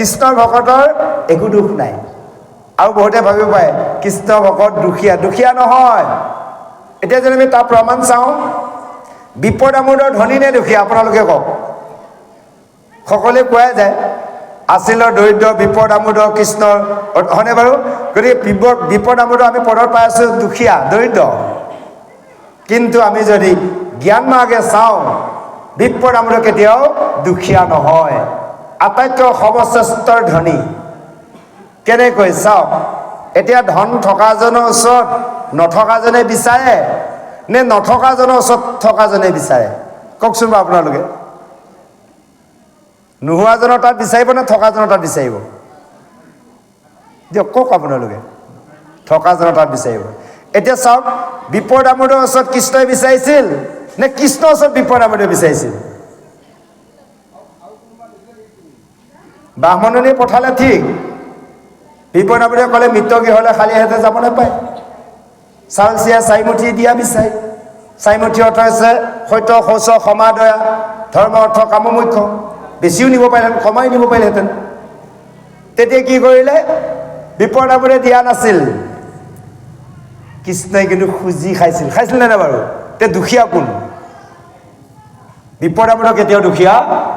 কৃষ্ণৰ ভকতৰ একো দুখ নাই। আৰু বহুতে ভাবিব পাৰে কৃষ্ণ ভকত দুখীয়া, দুখীয়া নহয়। এতিয়া যদি আমি তাৰ প্ৰমাণ চাওঁ, বিপদ আমোদৰ ধনী নে দুখীয়া আপোনালোকে কওক? সকলোৱে কোৱাই যায় আছিলৰ দৰিদ্ৰ বিপদ আমোদৰ কৃষ্ণৰ, হয়নে বাৰু? গতিকে বিপদ আমোদৰ আমি পদত পাই আছোঁ দুখীয়া দৰিদ্ৰ। কিন্তু আমি যদি জ্ঞান মাৰ্গে চাওঁ, বিপদ আমোদৰ কেতিয়াও দুখীয়া নহয়, আটাইতকৈ সৰ্বশ্ৰেষ্ঠৰ ধনী। কেনেকৈ চাওক, এতিয়া ধন থকাজনৰ ওচৰত নথকাজনে বিচাৰে নে নথকাজনৰ ওচৰত থকাজনে বিচাৰে? কওকচোন বাৰু আপোনালোকে। নোহোৱাজনৰ তাত বিচাৰিব নে থকাজনৰ তাত বিচাৰিব? দিয়ক কওক আপোনালোকে। থকাজনৰ তাত বিচাৰিব। এতিয়া চাওক, বিপদ আমোদৰ ওচৰত কৃষ্ণই বিচাৰিছিল নে কৃষ্ণৰ ওচৰত বিপদ আমোদে বিচাৰিছিল? ব্ৰাহ্মণনি পঠালে ঠিক, বিপদ আমোদে ক'লে মৃত গৃহলৈ খালী হাতে যাব নাপায়। চাউল চিৰা চাৰিমুঠি দিয়া বিচাৰি, চাৰিমুঠি অৰ্থ হৈছে সত্য শৌচ ক্ষমা দয়া, ধৰ্ম অৰ্থ কাম মুখ্য। বেছিও নিব পাৰিলেহেঁতেন, কমাই নিব পাৰিলেহেঁতেন। তেতিয়া কি কৰিলে? বিপদ আমোদে দিয়া নাছিল, কৃষ্ণই কিন্তু খুজি খাইছিল। খাইছিল নে নাই বাৰু? তে দুখীয়া কোন? বিপদ আমোদৰ কেতিয়াও দুখীয়া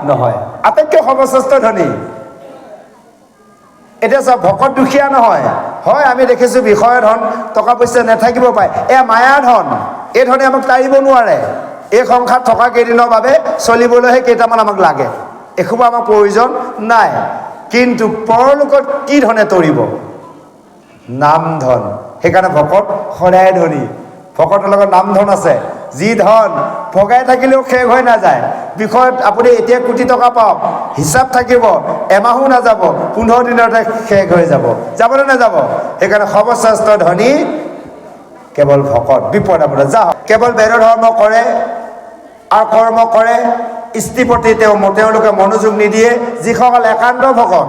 নহয়, আটাইতকৈ সৰ্বশ্ৰেষ্ঠ ধনী। এতিয়া চাওক, ভকত দুখীয়া নহয়। হয়, আমি দেখিছোঁ বিষয় ধন টকা পইচা নাথাকিব পাৰে, এয়া মায়াৰ ধন। এই ধনে আমাক তাৰিব নোৱাৰে। এই সংসাৰত থকা কেইদিনৰ বাবে চলিবলৈহে কেইটামান আমাক লাগে, এসোপা আমাৰ প্ৰয়োজন নাই। কিন্তু পৰলোকত কি ধনে তৰিব? নাম ধন। সেইকাৰণে ভকত সদায় ধনী। ভকতৰ লগত নাম ধন আছে, যি ধন ভগাই থাকিলেও শেষ হৈ নাযায়। বিষয়ত আপুনি এতিয়া কোটি টকা পাওক, হিচাপ থাকিব, এমাহো নাযাব, 15 দিনতে শেষ হৈ যাব। যাবনে নাযাব? সেইকাৰণে সৰ্বশ্ৰেষ্ঠ ধনী কেৱল ভকত। বিপদ আমোদত যা কেৱল বেদ ধৰ্ম কৰে আৰু কৰ্ম কৰে, স্ত্ৰীৰ প্ৰতি তেওঁলোকে মনোযোগ নিদিয়ে। যিসকল একান্ত ভকত,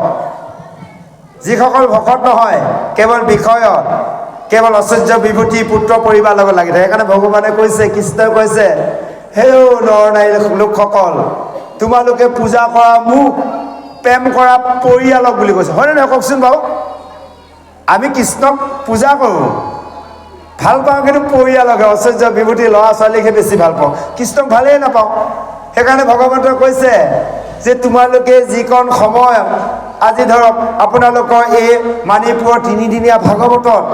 যিসকল ভকত নহয়, কেৱল বিষয়ত, কেৱল ঐশ্বৰ্য বিভূতি পুত্ৰ পৰিবাৰ লগত লাগি থাকে। সেইকাৰণে ভগৱানে কৈছে, কৃষ্ণই কৈছে, হেও নৰ নাৰী লোকসকল, তোমালোকে পূজা কৰা মোক, প্ৰেম কৰা পৰিয়ালক বুলি কৈছে। হয়নে নহয় কওকচোন বাৰু? আমি কৃষ্ণক পূজা কৰোঁ, ভাল পাওঁ, কিন্তু পৰিয়ালকে, ঐশ্বৰ্য বিভূতি ল'ৰা ছোৱালীকহে বেছি ভাল পাওঁ, কৃষ্ণক ভালেই নাপাওঁ। সেইকাৰণে ভগৱন্তই কৈছে যে তোমালোকে যিকণ সময়, আজি ধৰক আপোনালোকৰ এই মাণিপুৰৰ 3দিনীয়া ভাগৱতত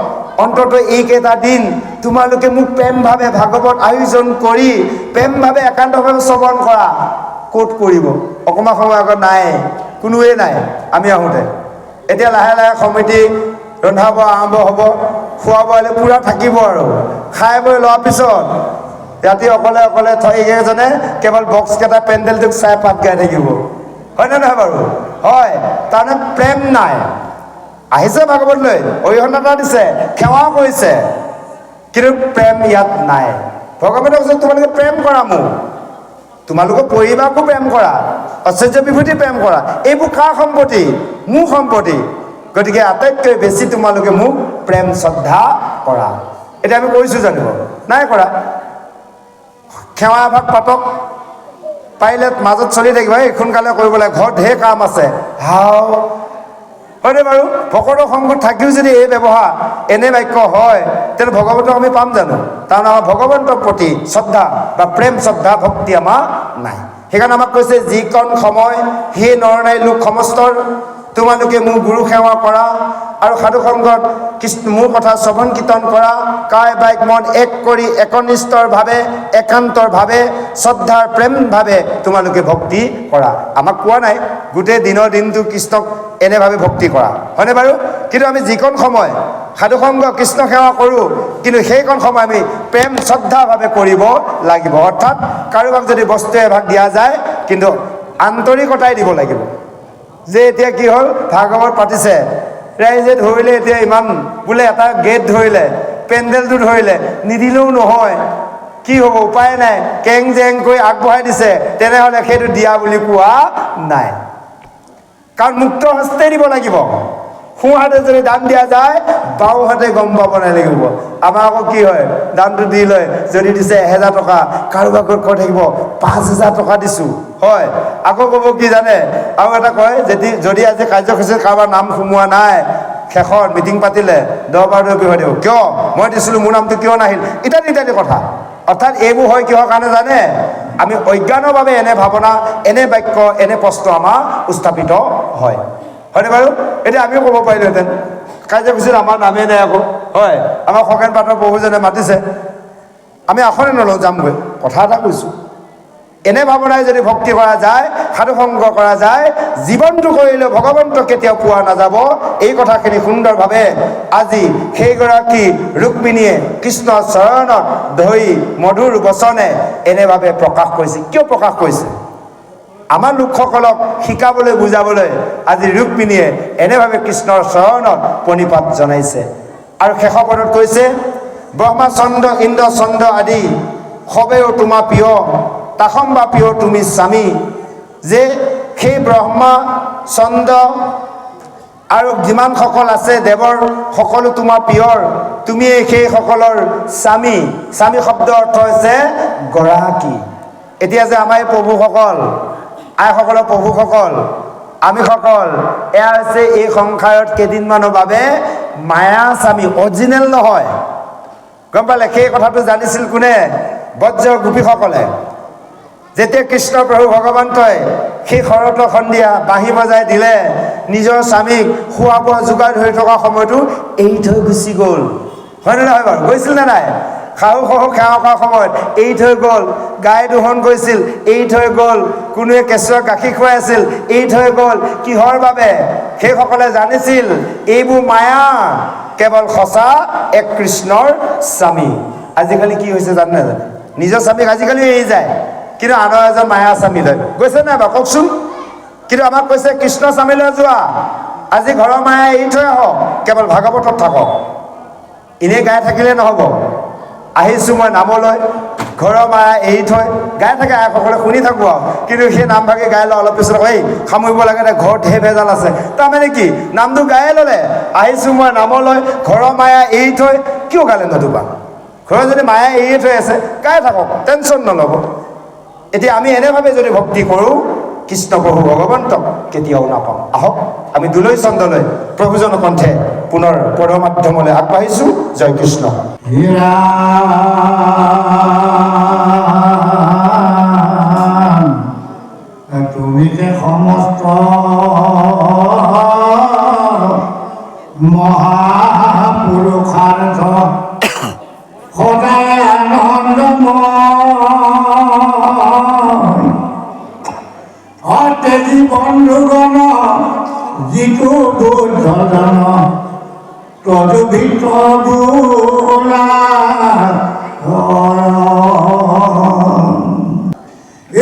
অন্ততঃ এইকেইটা দিন তোমালোকে মোক প্ৰেমভাৱে ভাগৱত আয়োজন কৰি প্ৰেমভাৱে একান্তভাৱে শ্ৰৱণ কৰা। ক'ত কৰিব? অকণমান সময় আগত নাই, কোনোৱে নাই আমি আহোঁতে। এতিয়া লাহে লাহে সমিতি ৰন্ধা বঢ়া আৰম্ভ হ'ব, খোৱা বোৱালে পূৰা থাকিব। আৰু খাই বৈ লোৱাৰ পিছত ৰাতি অকলে অকলে এইকেইজনে কেৱল বক্সকেইটা পেণ্ডেলটোক চাই পাত গাই থাকিব। হয়নে নহয় বাৰু? হয়, তাৰমানে প্ৰেম নাই। আহিছে ভাগৱত লৈ, অৰিহণা এটা দিছে, সেৱাও কৰিছে, কিন্তু প্ৰেম ইয়াত নাই। ভগৱানে কৈছে তোমালোকে প্ৰেম কৰা মোক, তোমালোকৰ পৰিবাৰকো প্ৰেম কৰা, ঐশ্বৰ্য বিভূতি প্ৰেম কৰা। এইবোৰ কাৰ সম্পত্তি? মোৰ সম্পত্তি। গতিকে আটাইতকৈ বেছি তোমালোকে মোক প্ৰেম শ্ৰদ্ধা কৰা। এতিয়া আমি কৰিছোঁ জানিব? নাই কৰা। সেৱা এভাগ পাতক, পাৰিলে মাজত চলি থাকিব, এই সোনকালে কৰিব লাগে, ঘৰত ঢেৰ কাম আছে। হাও, হয়নে বাৰু? ভকতৰ সংগত থাকিও যদি এই ব্যৱহাৰ, এনে বাক্য হয়, তেতিয়াহ'লে ভগৱন্তক আমি পাম জানো? কাৰণ আমাৰ ভগৱন্তৰ প্ৰতি শ্ৰদ্ধা বা প্ৰেম শ্ৰদ্ধা ভক্তি আমাৰ নাই। সেইকাৰণে আমাক কৈছে, যিকণ সময় হে নৰ নাৰী লোক সমস্তৰ, তোমালোকে মোৰ গুৰু সেৱা কৰা আৰু সাধু সংগত কৃষ্ণ মোৰ কথা শ্ৰৱণ কীৰ্তন কৰা, কায় বাক্য মন এক কৰি একনিষ্ঠৰভাৱে একান্তৰভাৱে শ্ৰদ্ধাৰ প্ৰেমভাৱে তোমালোকে ভক্তি কৰা। আমাক কোৱা নাই গোটেই দিনৰ দিনটো কৃষ্ণক এনেভাৱে ভক্তি কৰা, হয়নে বাৰু? কিন্তু আমি যিকণ সময় সাধু সংগ কৃষ্ণ সেৱা কৰোঁ, কিন্তু সেইকণ সময় আমি প্ৰেম শ্ৰদ্ধাভাৱে কৰিব লাগিব। অৰ্থাৎ কাৰোবাক যদি বস্তু এভাগ দিয়া যায়, কিন্তু আন্তৰিকতাই দিব লাগিব। যে এতিয়া কি হ'ল, ভাগৱত পাতিছে, ৰাইজে ধৰিলে, এতিয়া ইমান বোলে এটা গেট ধৰিলে, পেণ্ডেলটো ধৰিলে, নিদিলেও নহয়, কি হ'ব? উপায় নাই, কেং জেং কৰি আগবঢ়াই দিছে, তেনেহ'লে সেইটো দিয়া বুলি কোৱা নাই। কাৰণ মুক্ত হস্তে দিব লাগিব। সোঁ হাতে যদি দান দিয়া যায়, বাওঁ হাতে গম পাব নালাগিব। আমাৰ আকৌ কি হয়, দানটো দি লয়, যদি দিছে 1000 টকা, কাৰোবাক কৈ থাকিব 5000 টকা দিছোঁ, হয়। আকৌ ক'ব কি জানে, আৰু এটা কয় যদি আজি কাৰ্যসূচীত কাৰোবাৰ নাম সোমোৱা নাই, শেষত মিটিং পাতিলে 10-12 বিষয় দিব, কিয় মই দিছিলোঁ মোৰ নামটো কিয় নাহিল, ইত্যাদি ইত্যাদি কথা। অৰ্থাৎ এইবোৰ হয় কিহৰ কাৰণে জানে, আমি অজ্ঞানৰভাৱে এনে ভাৱনা, এনে বাক্য, এনে প্ৰশ্ন আমাৰ উত্থাপিত হয়। হয়নে বাৰু? এতিয়া আমিও ক'ব পাৰিলোহেঁতেন, কাৰ্যসূচীত আমাৰ নামেই নাই আকৌ, হয় আমাৰ খগেন পাঠৰ প্ৰভুজনে মাতিছে, আমি আসনে নলওঁ, যামগৈ। কথা এটা কৈছোঁ, এনে ভাৱনাই যদি ভক্তি কৰা যায়, সাধুসংগ কৰা যায়, জীৱনটো কৰিলেও ভগৱন্তক কেতিয়াও পোৱা নাযাব। এই কথাখিনি সুন্দৰভাৱে আজি সেইগৰাকী ৰুক্মিণীয়ে কৃষ্ণৰ চৰণত ধৰি মধুৰ বচনে এনেভাৱে প্ৰকাশ কৰিছে। কিয় প্ৰকাশ কৰিছে? আমাৰ লোকসকলক শিকাবলৈ, বুজাবলৈ আজি ৰুক্মিণীয়ে এনেভাৱে কৃষ্ণৰ চৰণত প্ৰণিপাত জনাইছে। আৰু শেষৰ পদত কৈছে, ব্ৰহ্মা চন্দ্ৰ ইন্দ্ৰ চন্দ্ৰ আদি সবেও তোমাৰ প্ৰিয়, তাসম বা প্ৰিয় তুমি স্বামী। যে সেই ব্ৰহ্মা চন্দ্ৰ আৰু যিমানসকল আছে দেৱৰ সকলো তোমাৰ প্ৰিয়ৰ, তুমিয়ে সেই সকলৰ স্বামী। স্বামী শব্দৰ অৰ্থ হৈছে গৰাকী। এতিয়া যে আমাৰ এই প্ৰভুসকল, আইসকলৰ প্ৰভুসকল, আমিসকল, এয়া হৈছে এই সংসাৰত কেইদিনমানৰ বাবে মায়া স্বামী, অৰিজিনেল নহয়। গম পালে? সেই কথাটো জানিছিল কোনে? বজ্ৰ গোপীসকলে। যেতিয়া কৃষ্ণ প্ৰভু ভগৱন্তই সেই শৰতৰ সন্ধিয়া বাঁহী বজাই দিলে, নিজৰ স্বামীক খোৱা বোৱা যোগাৰ ধৰি থকা সময়তো এৰি থৈ গুচি গ'ল। হয়নে নহয় বাৰু? গৈছিল নে নাই? শাহু শহু সেৱা কৰাৰ সময়ত এৰি থৈ গ'ল, গাই দোহন কৰিছিল, এৰি থৈ গ'ল, কোনোৱে কেঁচুৱাক গাখীৰ খুৱাই আছিল, এৰি থৈ গ'ল। কিহৰ বাবে? সেইসকলে জানিছিল এইবোৰ মায়া, কেৱল সঁচা এক কৃষ্ণৰ স্বামী। আজিকালি কি হৈছে জানে নাজানে? নিজৰ স্বামীক আজিকালি এৰি যায়, কিন্তু আনৰ এজন মায়া স্বামী লয়। গৈছে নাই বাৰু কওকচোন? কিন্তু আমাক কৈছে কৃষ্ণ স্বামীলৈ যোৱা, আজি ঘৰৰ মায়া এৰি থৈ আহক, কেৱল ভাগৱতত থাকক। এনেই গাই থাকিলে নহ'ব। আহিছোঁ মই নামলৈ, ঘৰৰ মায়া এৰি থৈ গাই থাকে, আইসকলে শুনি থাকোঁ আৰু। কিন্তু সেই নাম ভাগি গাই লওঁ, অলপ পিছত এই সামৰিব লাগে দে, ঘৰত ঢেৰ ভেজাল আছে। তাৰমানে কি? নামটো গায়ে ল'লে, আহিছোঁ মই নামলৈ, ঘৰৰ মায়া এৰি থৈ। কিয় গালে নতুবা? ঘৰৰ যদি মায়া এৰিয়ে থৈ আছে, গাই থাকক, টেনশ্যন নল'ব। এতিয়া আমি এনেভাৱে যদি ভক্তি কৰোঁ, কৃষ্ণ প্ৰভু ভগৱন্তক কেতিয়াও নাপাওঁ। আহক আমি দুলৈ চন্দলৈ প্ৰভুজন কণ্ঠে পুনৰ পদ মাধ্যমলৈ আগবাঢ়িছোঁ। জয় কৃষ্ণ। তুমি যে সমস্ত মহাপুৰুষাৰ্থ সদায় আনন্দময়, অতেজি বন্ধুগণ যিটো বুদ্ধজন তদু ভিতর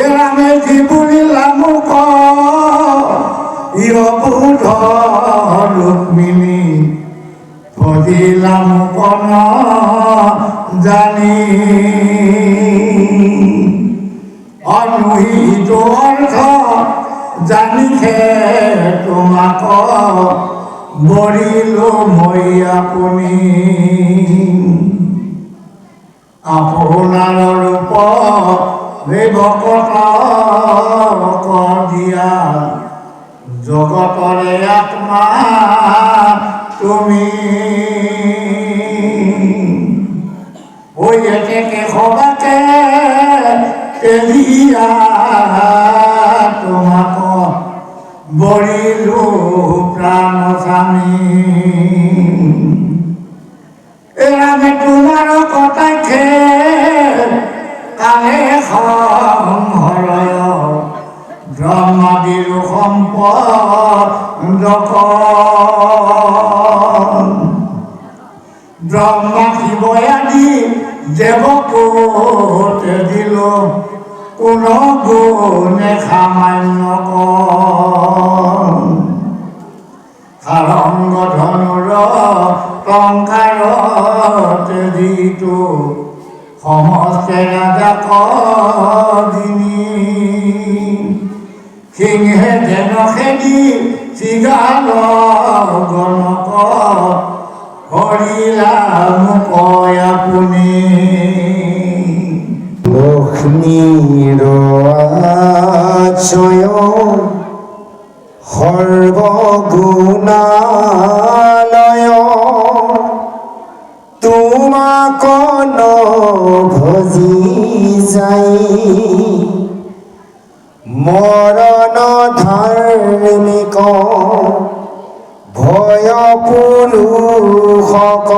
এরামে জীবনিলাম ইয়বুধ রুক্মিণী ফজিলাম কন জানি অনুহিত অর্থ জানিছে তোমাক বৰিলো মই আপুনি। আপোনাৰ ৰূপ ভকত দিয়া, জগতৰে আত্মা তুমি। ওইকে সবাকে তেলিয়া তোমাক বৰিলো প্ৰাণ স্বামী। এরামে তোমার কথাকে কালে সংহরয়, ব্রহ্মাদির সম্পদ ব্রহ্মা শিবয়াদি দেবকোতে দিল, কোন গুণে সামান্য সারঙ্গ ধনুর টঙ্কারতে দিতো সমস্তে রাজা কদিনী। সিংহে যেন খেদি চিগাল গণক, হৰিলাম কয় আপুনি। লক্ষ্মীৰ স্বয়ং সৰ্বগুণালয় তোমাক ভজি যাই মৰণ ধাৰ্মিক ভয় পুৰুষক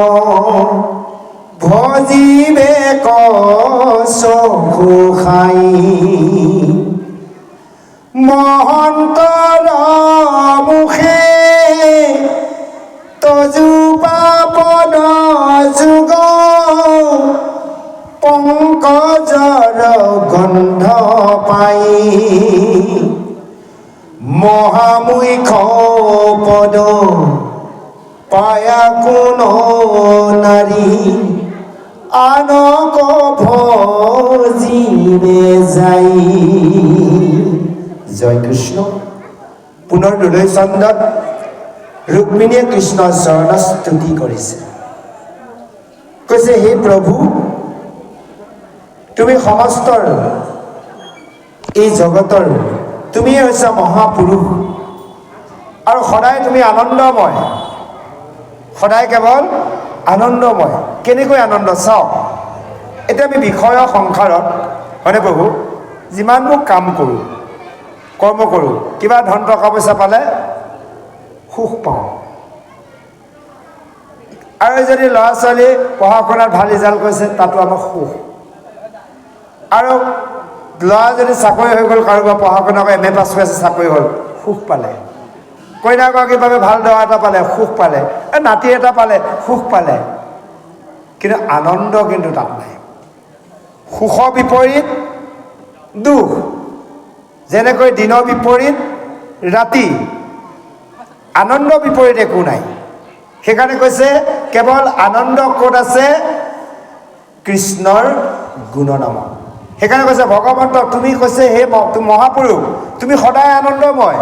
ভজিবে চকু খাই মহন্তৰ মুখে তজুপা পদ যুগ পংকজৰ গন্ধ পাই মহামুখ পদ পায়া কোন নাৰী আনক ভজিবে যাই জয় কৃষ্ণ পুনৰ দুলৈ চন্দত ৰুক্মিণীয়ে কৃষ্ণৰ চৰণ স্তুতি কৰিছে কৈছে হে প্ৰভু তুমি সমস্তৰ এই জগতৰ তুমিয়ে হৈছা মহাপুৰুষ আৰু সদায় তুমি আনন্দময় সদায় কেৱল আনন্দময় কেনেকৈ আনন্দ চাওক এতিয়া আমি বিষয় সংসাৰত হয়নে প্ৰভু যিমানবোৰ কাম কৰোঁ কৰ্ম কৰোঁ কিবা ধন টকা পইচা পালে সুখ পাওঁ আৰু যদি ল'ৰা ছোৱালী পঢ়া শুনাত ভাল ৰিজাল্ট কৰিছে তাতো আমাৰ সুখ আৰু ল'ৰা যদি চাকৰি হৈ গ'ল কাৰোবাৰ পঢ়া শুনা কৰি MA পাছ কৰি আছে চাকৰি হ'ল সুখ পালে কইনাগৰাকীৰ বাবে ভাল দৰা এটা পালে সুখ পালে নাতি এটা পালে সুখ পালে কিন্তু আনন্দ কিন্তু তাত নাই সুখৰ বিপৰীত দুখ যেনেকৈ দিনৰ বিপৰীত ৰাতি আনন্দ বিপৰীত একো নাই সেইকাৰণে কৈছে কেৱল আনন্দ ক'ত আছে কৃষ্ণৰ গুণনামত সেইকাৰণে কৈছে ভগৱন্ত তুমি কৈছে হে মহাপুৰুষ তুমি সদায় আনন্দময়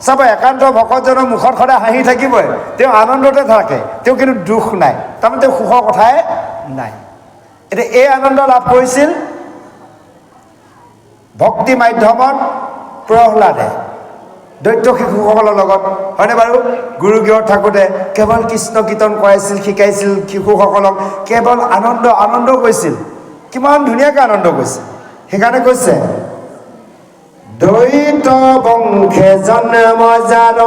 চাব একান্ত ভকতজনৰ মুখত সদায় হাঁহি থাকিবই তেওঁ আনন্দতে থাকে তেওঁ কিন্তু দুখ নাই তাৰমানে তেওঁ সুখৰ কথাই নাই এতিয়া এই আনন্দ লাভ কৰিছিল ভক্তি মাধ্যমত প্ৰহ্লাদে দৈত্য শিশুসকলৰ লগত হয়নে বাৰু গুৰুগৃহত থাকোঁতে কেৱল কৃষ্ণ কীৰ্তন কৰাইছিল শিকাইছিল শিশুসকলক কেৱল আনন্দ কৰিছিল কিমান ধুনীয়াকৈ আনন্দ কৰিছে সেইকাৰণে কৈছে দৈত বংশে জন্ম যাৰ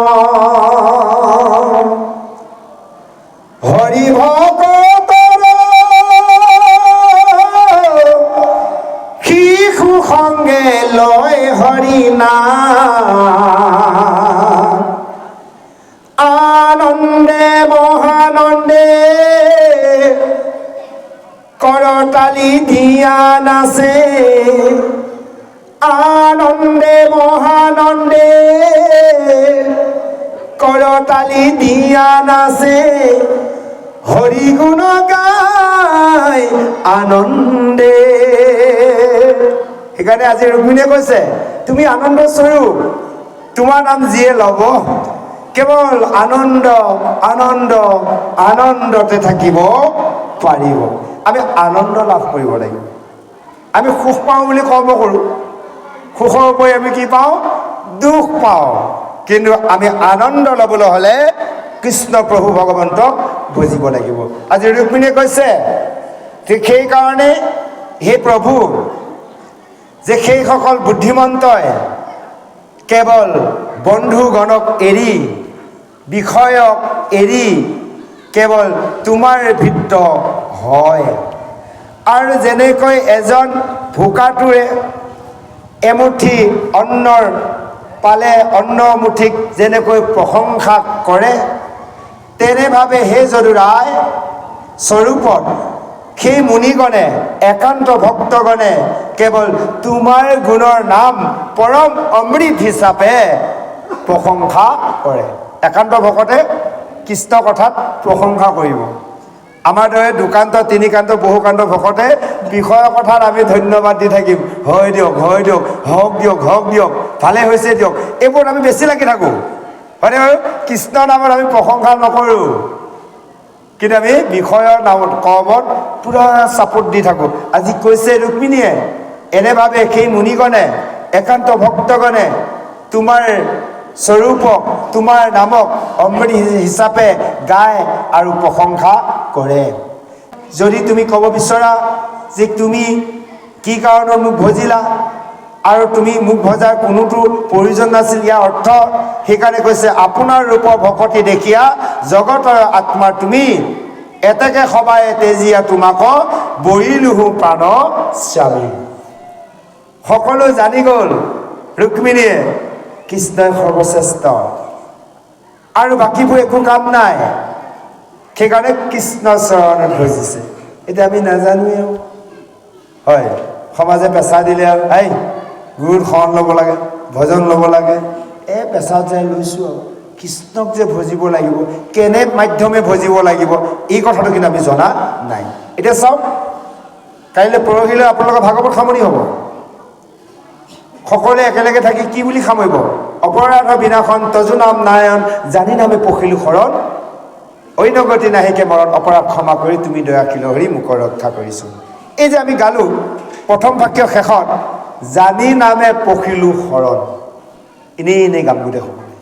হৰি ভকতৰ শিশু সংগে লয় হৰি নাম আনন্দে মহানন্দে কৰতালি দিয়া নাচে আনন্দে মহানন্দে কৰতালি দিয়া নাচে হৰি গুণ গায় আনন্দে সেইকাৰণে আজি ৰুক্মিণীয়ে কৈছে তুমি আনন্দ স্বৰূপ তোমাৰ নাম যিয়ে ল'ব কেৱল আনন্দতে থাকিব পাৰিব আমি আনন্দ লাভ কৰিব লাগিব আমি সুখ পাওঁ বুলি কৰ্ম কৰোঁ সুখৰ উপৰি আমি কি পাওঁ দুখ পাওঁ কিন্তু আমি আনন্দ ল'বলৈ হ'লে কৃষ্ণ প্ৰভু ভগৱন্তক বুজিব লাগিব আজি ৰুক্মিণীয়ে কৈছে ঠিক সেইকাৰণে হে প্ৰভু যে সেইসকল বুদ্ধিমন্তই কেৱল বন্ধুগণক এৰি বিষয়ক এৰি কেৱল তোমাৰ ভৃত্য হয় আৰু যেনেকৈ এজন ভোকাটোৰে এমুঠি অন্নৰ পালে অন্ন মুঠিক যেনেকৈ প্ৰশংসা কৰে তেনেভাৱে সেই যদুৰায় স্বৰূপত সেই মুনিগণে একান্ত ভক্তগণে কেৱল তোমাৰ গুণৰ নাম পৰম অমৃত হিচাপে প্ৰশংসা কৰে একান্ত ভকতে কৃষ্ণ কথাত প্ৰশংসা কৰিব আমাৰ দৰে দুকান্ত তিনিকান্ত বহুকান্ত ভকতে বিষয়ৰ কথাত আমি ধন্যবাদ দি থাকিম হয় দিয়ক হওক দিয়ক ভালে হৈছে দিয়ক এইবোৰ আমি বেছি লাগি থাকোঁ হয়নে বাৰু কৃষ্ণ নামত আমি প্ৰশংসা নকৰোঁ কিন্তু আমি বিষয়ৰ নামত কৰ্মত পূৰা চাপোৰ্ট দি থাকোঁ আজি কৈছে ৰুক্মিণীয়ে এনেভাৱে সেই মুনিগণে একান্ত ভক্তগণে তোমাৰ স্বৰূপক তোমাৰ নামক অমৃত হিচাপে গায় আৰু প্ৰশংসা কৰে। যদি তুমি ক'ব বিচৰা যে তুমি কি কাৰণত মোক ভজিলা আৰু তুমি মোক ভজাৰ কোনোটো প্ৰয়োজন নাছিল, ইয়াৰ অৰ্থ সেইকাৰণে কৈছে আপোনাৰ ৰূপৰ ভকতি দেখিয়া জগতৰ আত্মাৰ তুমি এতেকে সবাই তেজিয়া তোমাক বৰিলোহু প্ৰাণ স্বামী। সকলো জানি গ'ল ৰুক্মিণীয়ে কৃষ্ণই সৰ্বশ্ৰেষ্ঠ আৰু বাকীবোৰ একো কাম নাই, সেইকাৰণে কৃষ্ণ চৰণত ভজিছে। এতিয়া আমি নাজানোৱেও, হয় সমাজে পেচা দিলে আৰু এই গুৰুৰ শৰণ ল'ব লাগে, ভজন ল'ব লাগে, পেচাত যাই লৈছোঁ আৰু কৃষ্ণক যে ভজিব লাগিব, কেনে মাধ্যমে ভজিব লাগিব এই কথাটো কিন্তু আমি জনা নাই। এতিয়া চাওক, কাইলৈ পৰহিলৈ আপোনালোকৰ ভাগৱত সামৰণি হ'ব। সকলোৱে একেলগে থাকি কি বুলি সামৰিব? অপৰাধ বিনাশন তজু নাম নাৰায়ণ জানি নামে পখিলো শৰণ অন্য গতি নাহিকে মৰণ অপৰাধ ক্ষমা কৰি তুমি দয়াশীল হৰি মুখৰ ৰক্ষা কৰিছোঁ। এই যে আমি গালোঁ প্ৰথম বাক্য শেষত জানি নামে পখিলো শৰণ, এনেই গাম গোটেই সকলোৱে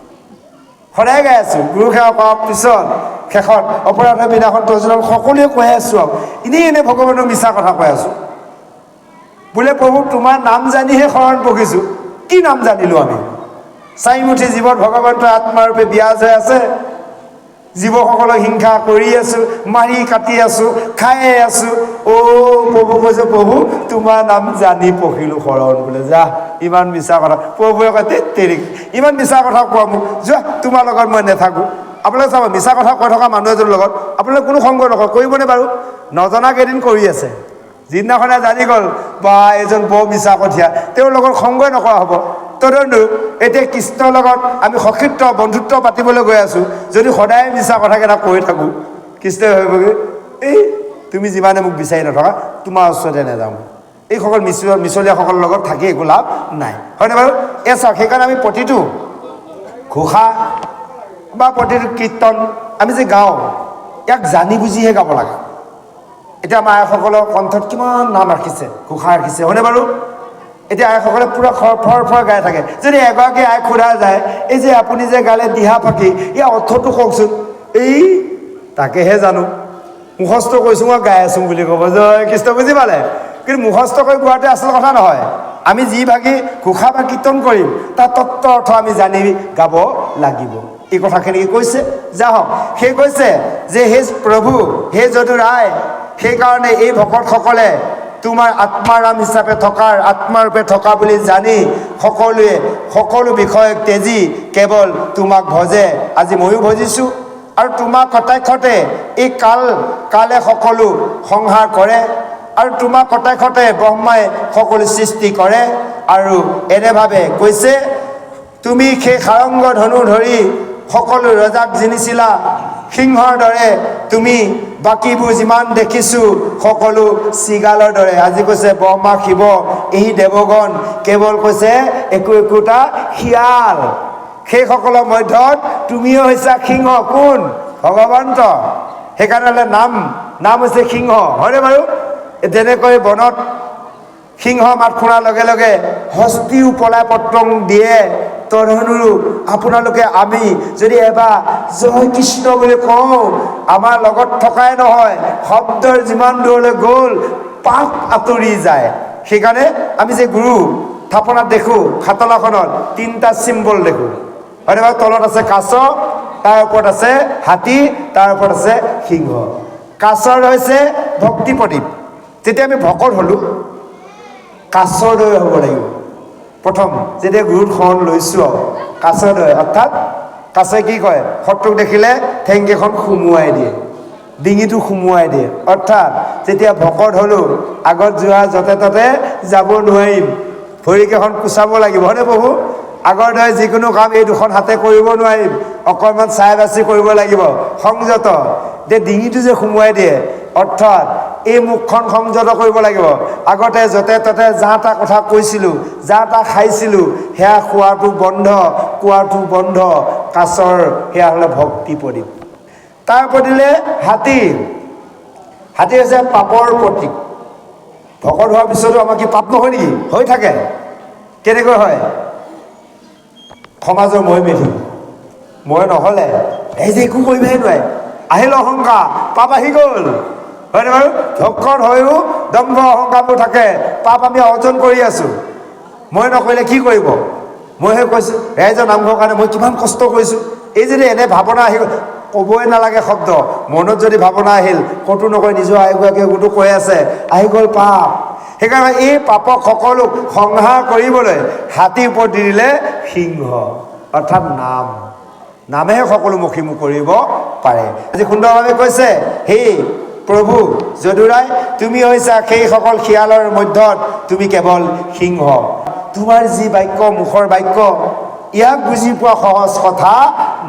সদায় গাই আছোঁ। গুৰু সেৱা কৰাৰ পিছত শেষত অপৰাধ বিনাশন তজু নাম সকলোৱে কৈ আছোঁ আৰু এনেই ভগৱানৰ মিছা কথা কৈ আছোঁ। বোলে প্ৰভু তোমাৰ নাম জানিহে শৰণ পঢ়িছোঁ। কি নাম জানিলোঁ আমি? চাৰিমুঠি জীৱত ভগৱন্তৰ আত্মাৰূপে বিৰাজ হৈ আছে, জীৱসকলক হিংসা কৰি আছোঁ, মাৰি কাটি আছোঁ, খাই আছোঁ। প্ৰভু কৈছে প্ৰভু তোমাৰ নাম জানি পঢ়িলোঁ শৰণ। বোলে যা ইমান মিছা কথা। প্ৰভুৱে কয় তেৰিক ইমান মিছা কথা কোৱা মোক, যোৱা তোমাৰ লগত মই নাথাকোঁ। আপোনালোকে চাব, মিছা কথা কৈ থকা মানুহ এজনৰ লগত আপোনালোকে কোনো সংগ নকৰে, কৰিবনে বাৰু? নজনা কেইদিন কৰি আছে, যিদিনাখনে জানি গ'ল বা এজন বৰ মিছা কঠীয়া, তেওঁৰ লগত সংগই নকৰা হ'ব। তদন্তু এতিয়া কৃষ্ণৰ লগত আমি সখীত্ব বন্ধুত্ব পাতিবলৈ গৈ আছোঁ, যদি সদায় মিছা কথাকেইটা কৈ থাকোঁ, কৃষ্ণই ভাবিবগৈ এই তুমি যিমানে মোক বিচাৰি নথকা তোমাৰ ওচৰতে নাযাওঁ। এইসকল মিছলীয়াসকলৰ লগত থাকি একো লাভ নাই, হয়নে বাৰু? চাওক, সেইকাৰণে আমি প্ৰতিটো ঘোষা বা প্ৰতিটো কীৰ্তন আমি যে গাওঁ, ইয়াক জানি বুজিহে গাব লাগে। এতিয়া আমাৰ আইসকলৰ কণ্ঠত কিমান নাম ৰাখিছে, ঘোষা ৰাখিছে, হয়নে বাৰু? এতিয়া আইসকলে পূৰা ফৰ গাই থাকে। যদি এগৰাকী আই সোধা যায় এই যে আপুনি যে গালে দিহা ফাকি, ইয়াৰ অৰ্থটো কওকচোন। এই তাকেহে জানো, মুখস্থ কৈছোঁ মই গাই আছোঁ বুলি ক'ব, জয় কৃষ্ণ, বুজি পালে? কিন্তু মুখস্থ কৰি গোৱাটো আচল কথা নহয়। আমি যি ভাগি ঘোষা বা কীৰ্তন কৰিম তাৰ তত্ত্ব অৰ্থ আমি জানি গাব লাগিব। এই কথাখিনি কৈছে যা হওক, সেই কৈছে যে হে প্ৰভু হে যদু ৰায়, সেইকাৰণে এই ভকতসকলে তোমাৰ আত্মাৰাম হিচাপে থকাৰ আত্মাৰূপে থকা বুলি জানি সকলোৱে সকলো বিষয়ক তেজি কেৱল তোমাক ভজে। আজি ময়ো ভজিছোঁ আৰু তোমাৰ কটাক্ষতে এই কালে সকলো সংহাৰ কৰে আৰু তোমাৰ কটাক্ষতে ব্ৰহ্মাই সকলো সৃষ্টি কৰে। আৰু এনেভাৱে কৈছে তুমি সেই সাৰংগ ধনু ধৰি সকলো ৰজাক জিনিছিলা সিংহৰ দৰে, তুমি বাকীবোৰ যিমান দেখিছোঁ সকলো চিগালৰ দৰে। আজি কৈছে ব্ৰহ্মা শিৱ এই দেৱগণ কেৱল কৈছে একোটা শিয়াল, সেইসকলৰ মধ্যত তুমিও হৈছা সিংহ। কোন? ভগৱন্ত। সেইকাৰণে নাম হৈছে সিংহ, হয়নে বাৰু? যেনেকৈ বনত সিংহ মাত শুনাৰ লগে লগে হস্তিও পলাই পত্ৰং দিয়ে, তদনুৰূপ আপোনালোকে আমি যদি এবাৰ জয় কৃষ্ণ বুলি কওঁ, আমাৰ লগত থকাই নহয় শব্দৰ যিমান দূৰলৈ গ'ল পাপ আঁতৰি যায়। সেইকাৰণে আমি যে গুৰু থাপনাত দেখোঁ খাতলাখনত 3টা চিম্বল দেখোঁ, হয়নে বাৰু? তলত আছে কাছ, তাৰ ওপৰত আছে হাতী, তাৰ ওপৰত আছে সিংহ। কাছৰ হৈছে ভক্তি প্ৰদীপ। যেতিয়া আমি ভকত হ'লোঁ কাছৰ দৰে হ'ব লাগিব। প্ৰথম যেতিয়া গুৰুত শৰণ লৈছোঁ আৰু কাছৰ দৰে, অৰ্থাৎ কাছে কি কয়? শত্ৰুক দেখিলে ঠেংকেইখন সুমুৱাই দিয়ে, ডিঙিটো সুমুৱাই দিয়ে। অৰ্থাৎ যেতিয়া ভকত হ'লোঁ আগত যোৱা য'তে ত'তে যাব নোৱাৰিম, ভৰিকেইখন কুচাব লাগিব, হয়নে প্ৰভু? আগৰ দৰে যিকোনো কাম এই দুখন হাতে কৰিব নোৱাৰিম, অকণমান চাই বাচি কৰিব লাগিব, সংযত। যে ডিঙিটো যে সুমুৱাই দিয়ে, অৰ্থাৎ এই মুখখন সংযত কৰিব লাগিব। আগতে য'তে ত'তে যা তা কথা কৈছিলোঁ, যা তা খাইছিলোঁ, সেয়া খোৱাটো বন্ধ, কোৱাটো বন্ধ। কাছৰ সেয়া হ'লে ভক্তি প্ৰদীপ। তাৰ প্ৰতিলে হাতী হৈছে পাপৰ প্ৰতীক। ভকত হোৱাৰ পিছতো আমাৰ কি পাপ নহয় নেকি? হৈ থাকে। কেনেকৈ হয়? সমাজৰ মই মেলি মই নহ'লে এই যে একো কৰিবহে নোৱাৰে, আহিল অহংকাৰ, পাপ আহি গ'ল, হয়নে বাৰু? ভক্ষণ হৈও দম্ভ অহংকাৰবোৰ থাকে, পাপ আমি অৰ্জন কৰি আছোঁ। মই নকৰিলে কি কৰিব? মইহে কৈছোঁ ৰাইজৰ নামঘৰৰ কাৰণে মই কিমান কষ্ট কৰিছোঁ। এই যদি এনে ভাৱনা আহি গ'ল, ক'বই নালাগে শব্দ, মনত যদি ভাৱনা আহিল, ক'তো নকয়, নিজৰ আইগৰাকীয়ে গোটো কৈ আছে আহি গ'ল পাপ। সেইকাৰণে এই পাপক সকলোক সংহাৰ কৰিবলৈ হাতীৰ ওপৰত দি দিলে সিংহ, অৰ্থাৎ নাম। নামেহে সকলো মুখীমুখ কৰিব পাৰে। আজি সুন্দৰভাৱে কৈছে, হে প্ৰভু যদুৰায়, তুমি হৈছা সেইসকল শিয়ালৰ মধ্যত তুমি কেৱল সিংহ। তোমাৰ যি বাক্য, মুখৰ বাক্য, ইয়াক বুজি পোৱা সহজ কথা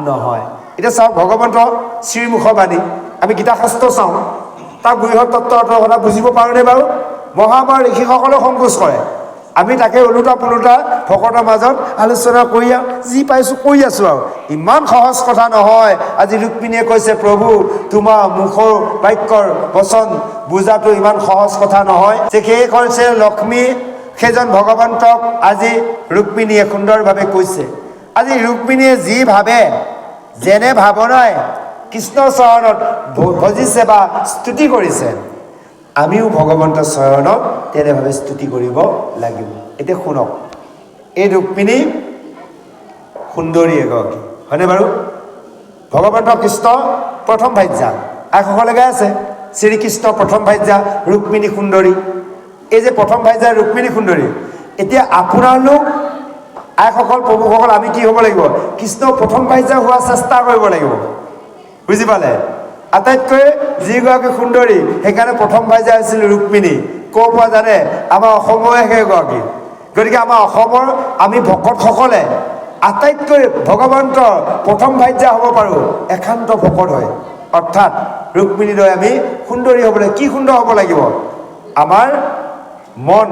নহয়। এতিয়া চাওক, ভগৱন্তৰ শ্ৰীমুখৰ বাণী, আমি গীতা শাস্ত্ৰ চাওঁ, তাৰ বৃহৎ তত্ত্বৰ কথা বুজিব পাৰোঁনে বাৰু? মহাভাৰত ঋষিসকলেও সংকোচ কৰে। আমি তাকে ওলোটা পোলোটা ভকতৰ মাজত আলোচনা কৰি যি পাইছোঁ কৰি আছোঁ আৰু। ইমান সহজ কথা নহয়। আজি ৰুক্মিণীয়ে কৈছে, প্ৰভু তোমাৰ মুখৰ বাক্যৰ বচন বুজাটো ইমান সহজ কথা নহয়। যে সেই কৈছে লক্ষ্মী, সেইজন ভগৱন্তক আজি ৰুক্মিণীয়ে সুন্দৰভাৱে কৈছে। আজি ৰুক্মিণীয়ে যি ভাবে, যেনে ভাৱনাই কৃষ্ণৰ চৰণত ভজিছে বা স্তুতি কৰিছে, আমিও ভগৱন্তৰ চৰণত তেনেভাৱে স্তুতি কৰিব লাগিব। এতিয়া শুনক, এই ৰুক্মিণী সুন্দৰী এগৰাকী, হয়নে বাৰু? ভগৱন্ত কৃষ্ণ প্ৰথম ভাৰ্যা, আইসকলে গাই আছে শ্ৰীকৃষ্ণ প্ৰথম ভাৰ্যা ৰুক্মিণী সুন্দৰী। এই যে প্ৰথম ভাৰ্যা ৰুক্মিণী সুন্দৰী, এতিয়া আপোনালোক আইসকল, প্ৰভুসকল, আমি কি হ'ব লাগিব? কৃষ্ণ প্ৰথম ভাৰ্যা হোৱাৰ চেষ্টা কৰিব লাগিব। বুজি পালে? আটাইতকৈ যিগৰাকী সুন্দৰী, সেইকাৰণে প্ৰথম ভাৰ্যা হৈছিল ৰুক্মিণী। ক'ৰ পৰা জানে? আমাৰ অসমৰে সেইগৰাকী। গতিকে আমাৰ অসমৰ আমি ভকতসকলে আটাইতকৈ ভগৱন্তৰ প্ৰথম ভাৰ্যা হ'ব পাৰোঁ একান্ত ভকত হয়। অৰ্থাৎ ৰুক্মিণীৰ দৰে আমি সুন্দৰী হ'ব লাগিব। কি সুন্দৰ হ'ব লাগিব? আমাৰ মন,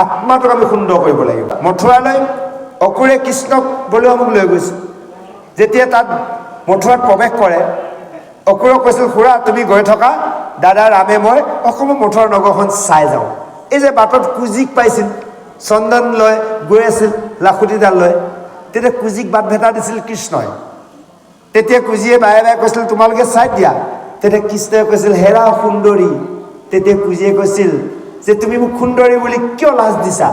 আত্মাটোক আমি সুন্দৰ কৰিব লাগিব। মথুৰালৈ অসুৰে কৃষ্ণক বলোৱামুখ লৈ গৈছিল। যেতিয়া তাত মথুৰাত প্ৰৱেশ কৰে, অসুৰক কৈছিল, খুৰা তুমি গৈ থকা, দাদা ৰামে মই অসমৰ মথুৰা নগৰখন চাই যাওঁ। এই যে বাটত কুজিক পাইছিল, চন্দন লৈ গৈ আছিল লাখুটিডাল লৈ, তেতিয়া কুজিক বাট ভেটা দিছিল কৃষ্ণই। তেতিয়া কুজিয়ে বাৰে বাৰে কৈছিল তোমালোকে চাই দিয়া। তেতিয়া কৃষ্ণই কৈছিল হেৰা সুন্দৰী। তেতিয়া কুজিয়ে কৈছিল যে তুমি মোক সুন্দৰী বুলি কিয় লাজ দিছা?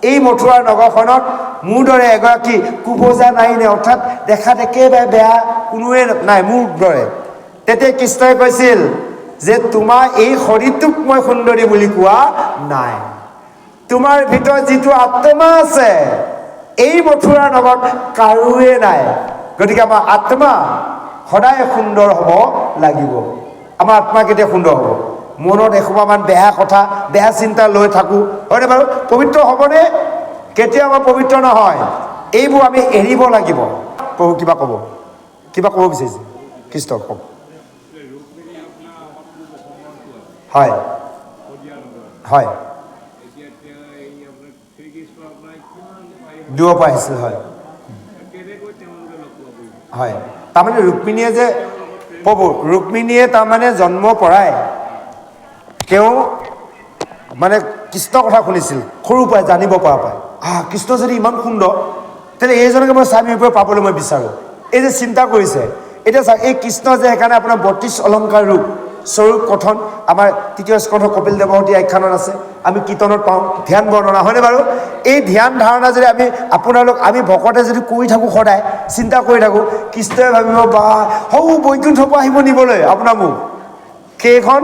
এই মথুৰাৰ নগৰখনত মোৰ দৰে এগৰাকী কুবজা নাই নে? অৰ্থাৎ দেখাত একেবাৰে বেয়া কোনোৱে নাই মোৰ দৰে। তেতিয়া কৃষ্ণই কৈছিল যে তোমাৰ এই শৰীৰটোক মই সুন্দৰী বুলি কোৱা নাই, তোমাৰ ভিতৰত যিটো আত্মা আছে এই মথুৰাৰ নগৰত কাৰোৱে নাই। গতিকে আমাৰ আত্মা সদায় সুন্দৰ হ'ব লাগিব। আমাৰ আত্মা কেতিয়া সুন্দৰ হ'ব? মনত এসোপামান বেয়া কথা, বেয়া চিন্তা লৈ থাকোঁ, হয়নে বাৰু? পবিত্ৰ হ'বনে? কেতিয়াবা পবিত্ৰ নহয়। এইবোৰ আমি এৰিব লাগিব। প্ৰভু কিবা ক'ব, কিবা ক'ব বিচাৰিছে? কৃষ্ণ কওক। হয় হয়, দূৰৰ পৰা আহিছিল। হয় হয়, তাৰমানে ৰুক্মিণীয়ে যে প্ৰভু ৰুক্মিণীয়ে তাৰমানে জন্মৰ পৰাই তেওঁ মানে কৃষ্ণৰ কথা শুনিছিল, সৰুৰ পৰাই জানিব পৰা পায়। কৃষ্ণ যদি ইমান সুন্দৰ, তেন্তে এইজনকে মই স্বামীৰ পৰা পাবলৈ মই বিচাৰোঁ। এই যে চিন্তা কৰিছে, এতিয়া চাওক এই কৃষ্ণ যে সেইকাৰণে আপোনাৰ ৩২ অলংকাৰ ৰূপ স্বৰূপ কথন আমাৰ তৃতীয় স্কন্ধ কপিল দেৱহতী আখ্যানত আছে, আমি কীৰ্তনত পাওঁ ধ্যান বৰ্ণনা, হয়নে বাৰু? এই ধ্যান ধাৰণা যদি আমি ভকতে যদি কৰি থাকোঁ, সদায় চিন্তা কৰি থাকোঁ, কৃষ্ণই ভাবিব বা সৌ বৈকুণ্ঠৰ পৰা আহিব নিবলৈ আপোনাৰ মোক, সেইখন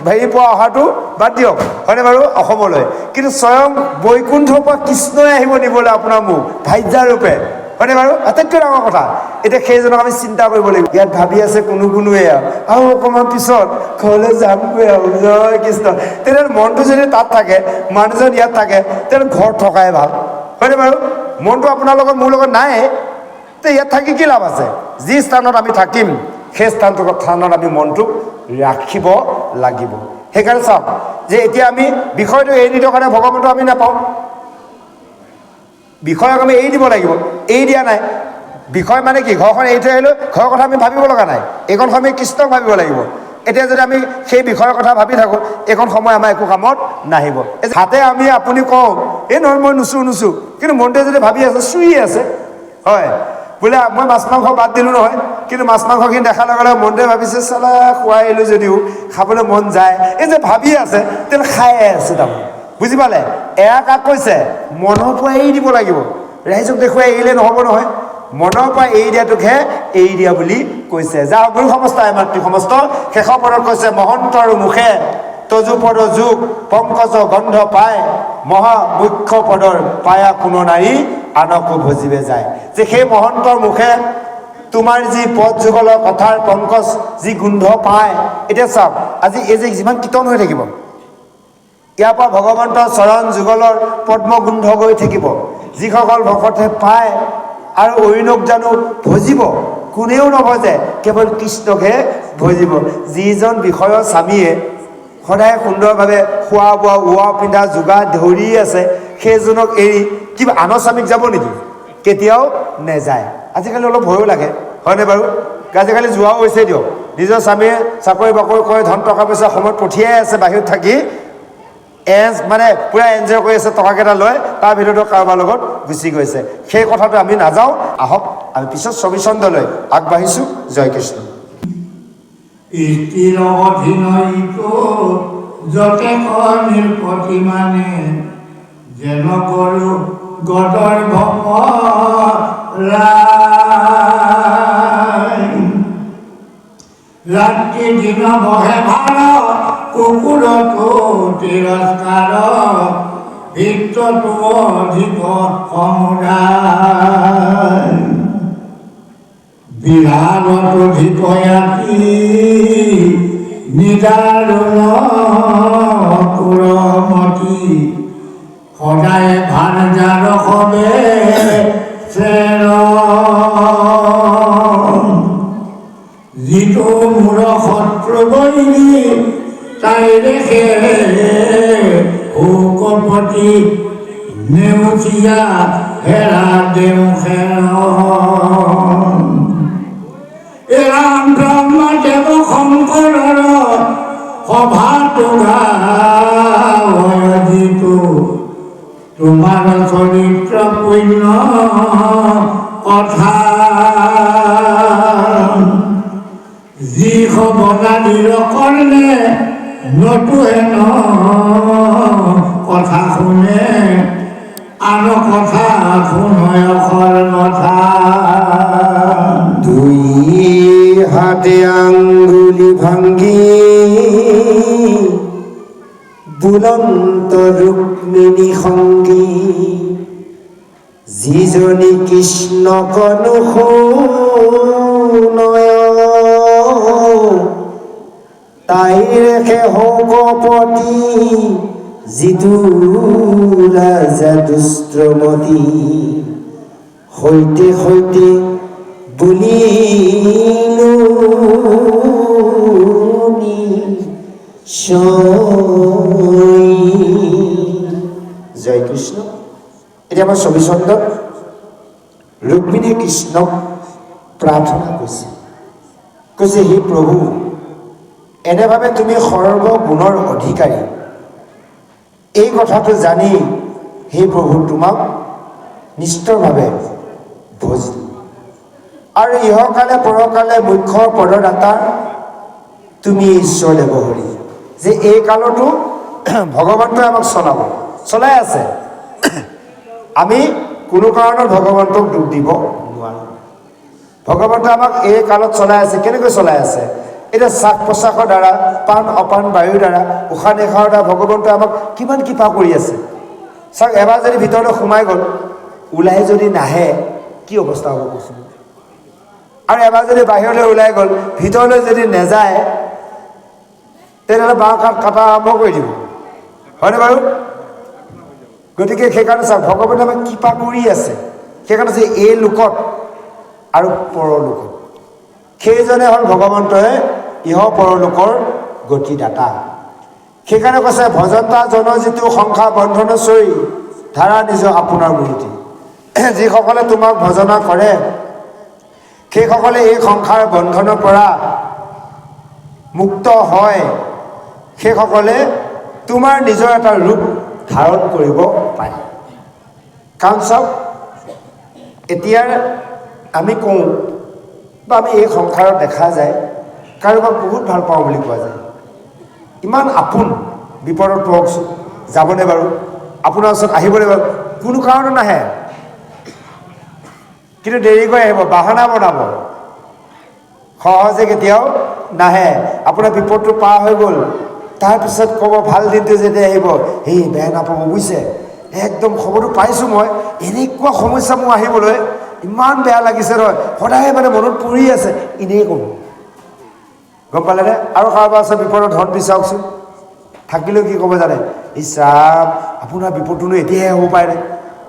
হেৰিৰ পৰা অহাটো বাদ দিয়ক, হয়নে বাৰু? অসমলৈ কিন্তু স্বয়ং বৈকুণ্ঠৰ পৰা কৃষ্ণই আহিব নিবলৈ আপোনাৰ মোক ভাৰ্যা ৰূপে, হয়নে বাৰু? আটাইতকৈ ডাঙৰ কথা। এতিয়া সেইজনক আমি চিন্তা কৰিব লাগিব। ইয়াত ভাবি আছে কোনোৱে আৰু অকণমান পিছত ঘৰলৈ যামগৈ আৰু জয় কৃষ্ণ। তেতিয়া মনটো যদি তাত থাকে, মানুহজন ইয়াত থাকে, তেতিয়া ঘৰত থকাই ভাল, হয়নে বাৰু? মনটো আপোনাৰ লগত মোৰ লগত নাই, তে ইয়াত থাকি কি লাভ আছে? যি স্থানত আমি থাকিম সেই স্থানত আমি মনটোক ৰাখিব লাগিব। সেইকাৰণে চাওক যে এতিয়া আমি বিষয়টো এৰি নিদিওঁ কাৰণে ভগৱন্তক আমি নাপাওঁ। বিষয়ক আমি এৰি দিব লাগিব, এৰি দিয়া নাই। বিষয় মানে কি? ঘৰখন এৰি থৈ আহিলোঁ, ঘৰৰ কথা আমি ভাবিব লগা নাই, এইখন সময় কৃষ্ণক ভাবিব লাগিব। এতিয়া যদি আমি সেই বিষয়ৰ কথা ভাবি থাকোঁ, এইখন সময় আমাৰ একো কামত নাহিব। হাতে আমি আপুনি কওঁ এই নহয় মই নুচো কিন্তু মনটোৱে যদি ভাবি আছে চুইয়ে আছে হয় বোলে মই মাছ মাংস বাদ দিলোঁ নহয় কিন্তু মাছ মাংসখিনি দেখাৰ লগে লগে মনটোৱে ভাবিছে চালা খুৱাই আহিলোঁ যদিও খাবলৈ মন যায় এই যে ভাবি আছে তেতিয়াহ'লে খায়ে আছে তাৰমানে বুজি পালে এয়া কাক কৈছে মনৰ পৰা এৰি দিব লাগিব ৰাইজক দেখুৱাই এৰিলে নহ'ব নহয় মনৰ পৰা এৰি দিয়াটোকহে এৰি দিয়া বুলি কৈছে যা গুৰু সমস্ত মাতৃ সমস্ত শেষৰ পদত কৈছে মহন্তৰ মুখে তজুপদ যুগ পংকজ গন্ধ পায় মহা মুখ্য পদৰ পায়া কোনো নাৰী আনকো ভজিবে যায় যে সেই মহন্তৰ মুখে তোমাৰ যি পদ যুগলৰ কথাৰ পংকজ যি গোন্ধ পায় এতিয়া চাওক আজি এই যে যিমান কীৰ্তন হৈ থাকিব ইয়াৰ পৰা ভগৱন্তৰ চৰণ যুগলৰ পদ্ম গোন্ধ গৈ থাকিব যিসকল ভকতে পায় আৰু অইনক জানো ভজিব কোনেও নভজে কেৱল কৃষ্ণকহে ভজিব যিজন বিষয়ৰ স্বামীয়ে সদায় সুন্দৰভাৱে খোৱা বোৱা ওৱা পিন্ধা যোগাৰ ধৰি আছে সেইজনক এৰি কিবা আনৰ স্বামীক যাব নেকি কেতিয়াও নেযায় আজিকালি অলপ ভয়ো লাগে হয়নে বাৰু আজিকালি যোৱাও হৈছে দিয়ক নিজৰ স্বামীয়ে চাকৰি বাকৰি কৰে ধন টকা পইচা সময়ত পঠিয়াই আছে বাহিৰত থাকি মানে পুৰা এনজয় কৰি আছে টকাকেইটা লৈ তাৰ ভিতৰতো কাৰোবাৰ লগত গুচি গৈছে সেই কথাটো আমি নাযাওঁ আহক আমি পিছত 24 চন্দ্ৰলৈ আগবাঢ়িছোঁ জয় কৃষ্ণ স্থিৰ অধীনইতো যতে নিৰ্পতি মানে যেন কৰো গদৰ ৰাতি দিন বহে ভাৰ কুকুৰতো তিৰস্কাৰ ভিত্তটো অধিক সমুদায় বিৰাগত অধিকয়াতি নিদাৰুণ কুৰমতি সদায় ভাৰ যাৰ হবে চেৰ যিটো মূৰ শত্ৰু বৈৰী তাই দেখে শোকপতি নেউচীয়া হেৰা দেউ খেৰ ৰাম ব্ৰহ্মদেৱ শংকৰৰ সভাটো যিটো তোমাৰ চৰিত্ৰ পুণ্য কথা যি সবনালীৰ কৰ্ণে নতুহেন কথা শুনে আন কথা শুনয় অখৰ কথা দুই হাতে আঙ্গুলি ভাঙ্গি বুলন্ত ৰুক্মিণী সঙ্গী যিজনী কৃষ্ণ কনুষুনয় তাই ৰেখে শোকপতি যিটো ৰাজা দুষ্ট্ৰমতী সৈতে সৈতে বুলিলো জয় কৃষ্ণ এতিয়া আমাৰ 24 চন্দ্ৰত ৰুক্মিণীয়ে কৃষ্ণক প্ৰাৰ্থনা কৈছে হে প্ৰভু এনেভাৱে তুমি সৰ্বগুণৰ অধিকাৰী এই কথাটো জানি হে প্ৰভু তোমাক নিষ্ঠভাৱে ভজিলোঁ আৰু ইহকালে পৰকালে মুখ্য পদদাতা তুমি ঈশ্বৰ দেৱহৰি যে এই কালতো ভগৱন্তই আমাক চলাই আছে আমি কোনো কাৰণত ভগৱন্তক দুখ দিব নোৱাৰোঁ ভগৱন্তই আমাক এই কালত চলাই আছে কেনেকৈ চলাই আছে এটা শ্বাস প্ৰশ্বাসৰ দ্বাৰা প্ৰাণ অপান বায়ুৰ দ্বাৰা উশাহ নিশাহৰ দ্বাৰা ভগৱন্তই আমাক কিমান কৃপা কৰি আছে চাওক এবাৰ যদি ভিতৰলৈ সোমাই গ'ল ওলাই যদি নাহে কি অৱস্থা হ'ব কৈছোঁ আৰু এবাৰ যদি বাহিৰলৈ ওলাই গ'ল ভিতৰলৈ যদি নেযায় তেনেহ'লে বাঁহ কাঠ কটা আৰম্ভ কৰি দিব হয়নে বাৰু গতিকে সেইকাৰণে চাওক ভগৱানে আমাক কৃপা কৰি আছে সেইকাৰণে যে এই লোকত আৰু পৰলোকত সেইজনে হ'ল ভগৱন্তই ইহ পৰলোকৰ গতিদাতা সেইকাৰণে কৈছে ভজন্তা জন যিটো সংসাৰ বন্ধন চৰি ধাৰা নিজ আপোনাৰ মূৰ্তি যিসকলে তোমাক ভজনা কৰে সেইসকলে এই সংসাৰ বন্ধনৰ পৰা মুক্ত হয় সেইসকলে তোমাৰ নিজৰ এটা ৰূপ ধাৰণ কৰিব পাৰে কাৰণ চাওক এতিয়া আমি কওঁ বা আমি এই সংসাৰত দেখা যায় কাৰোবাক বহুত ভাল পাওঁ বুলি কোৱা যায়, ইমান আপোন, বিপদত পৰকচোন যাবনে বাৰু, আপোনাৰ ওচৰত আহিবনে বাৰু, কোনো কাৰণত নাহে, কিন্তু দেৰিকৈ আহিব, বাহানা বনাব, সহজে কেতিয়াও নাহে। আপোনাৰ বিপদটো পাৰ হৈ গ'ল, তাৰপিছত ক'ব ভাল দিনটো যেতিয়া আহিব, সেই বেয়া নাপাব বুজিছে, একদম খবৰটো পাইছোঁ মই, এনেকুৱা সমস্যা মোৰ আহিবলৈ ইমান বেয়া লাগিছে নহয়, সদায় মানে মনত পৰি আছে, এনেই ক'ব, গম পালেনে? আৰু কাৰোবাৰ আছে বিপদত ধন বিচাৰকচোন, থাকিলেও কি ক'ব জানে, ইছৰাম আপোনাৰ বিপদটোনো এতিয়াহে হ'ব পাৰে,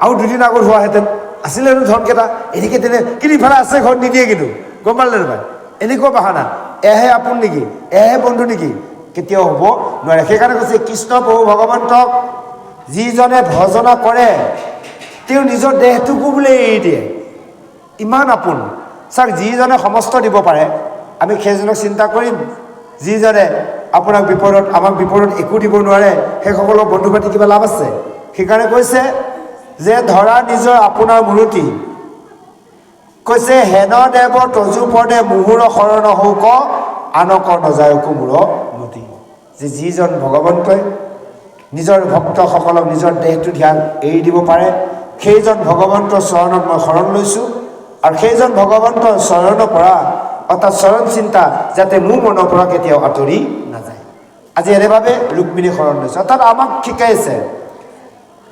আৰু দুদিন আগত হোৱাহেঁতেন আছিলেনো ধনকেইটা, এনেকৈ তেনে কিন্তু ইফালে আছে ঘৰত নিদিয়ে, কিন্তু গম পালে নাপায়, এনেকুৱা বাহানা, এহে আপোন নেকি, এহে বন্ধু নেকি, কেতিয়াও হ'ব নোৱাৰে। সেইকাৰণে কৈছে কৃষ্ণ প্ৰভু ভগৱন্তক যিজনে ভজনা কৰে তেওঁ নিজৰ দেহটোকো বোলে এৰি দিয়ে, ইমান আপোন। চাওক যিজনে সমস্ত দিব পাৰে আমি সেইজনক চিন্তা কৰিম, যিজনে আপোনাক বিপদত আমাক বিপদত একো দিব নোৱাৰে সেইসকলৰ বন্ধু পাতি কিবা লাভ আছে? সেইকাৰণে কৈছে যে ধৰা নিজৰ আপোনাৰ মূৰতি, কৈছে হেন দেৱ তজু পদে মুহুৰ শৰণ হৌক আনক নজায়কো মূৰ মতি, যে যিজন ভগৱন্তই নিজৰ ভক্তসকলক নিজৰ দেহটো ধ্যান এৰি দিব পাৰে, সেইজন ভগৱন্তৰ চৰণত মই শৰণ লৈছোঁ, আৰু সেইজন ভগৱন্তৰ চৰণৰ পৰা অৰ্থাৎ চৰণ চিন্তা যাতে মোৰ মনৰ পৰা কেতিয়াও আঁতৰি নাযায়। আজি এনেভাৱে ৰুক্মিণী শৰণ লৈছোঁ, অৰ্থাৎ আমাক শিকাইছে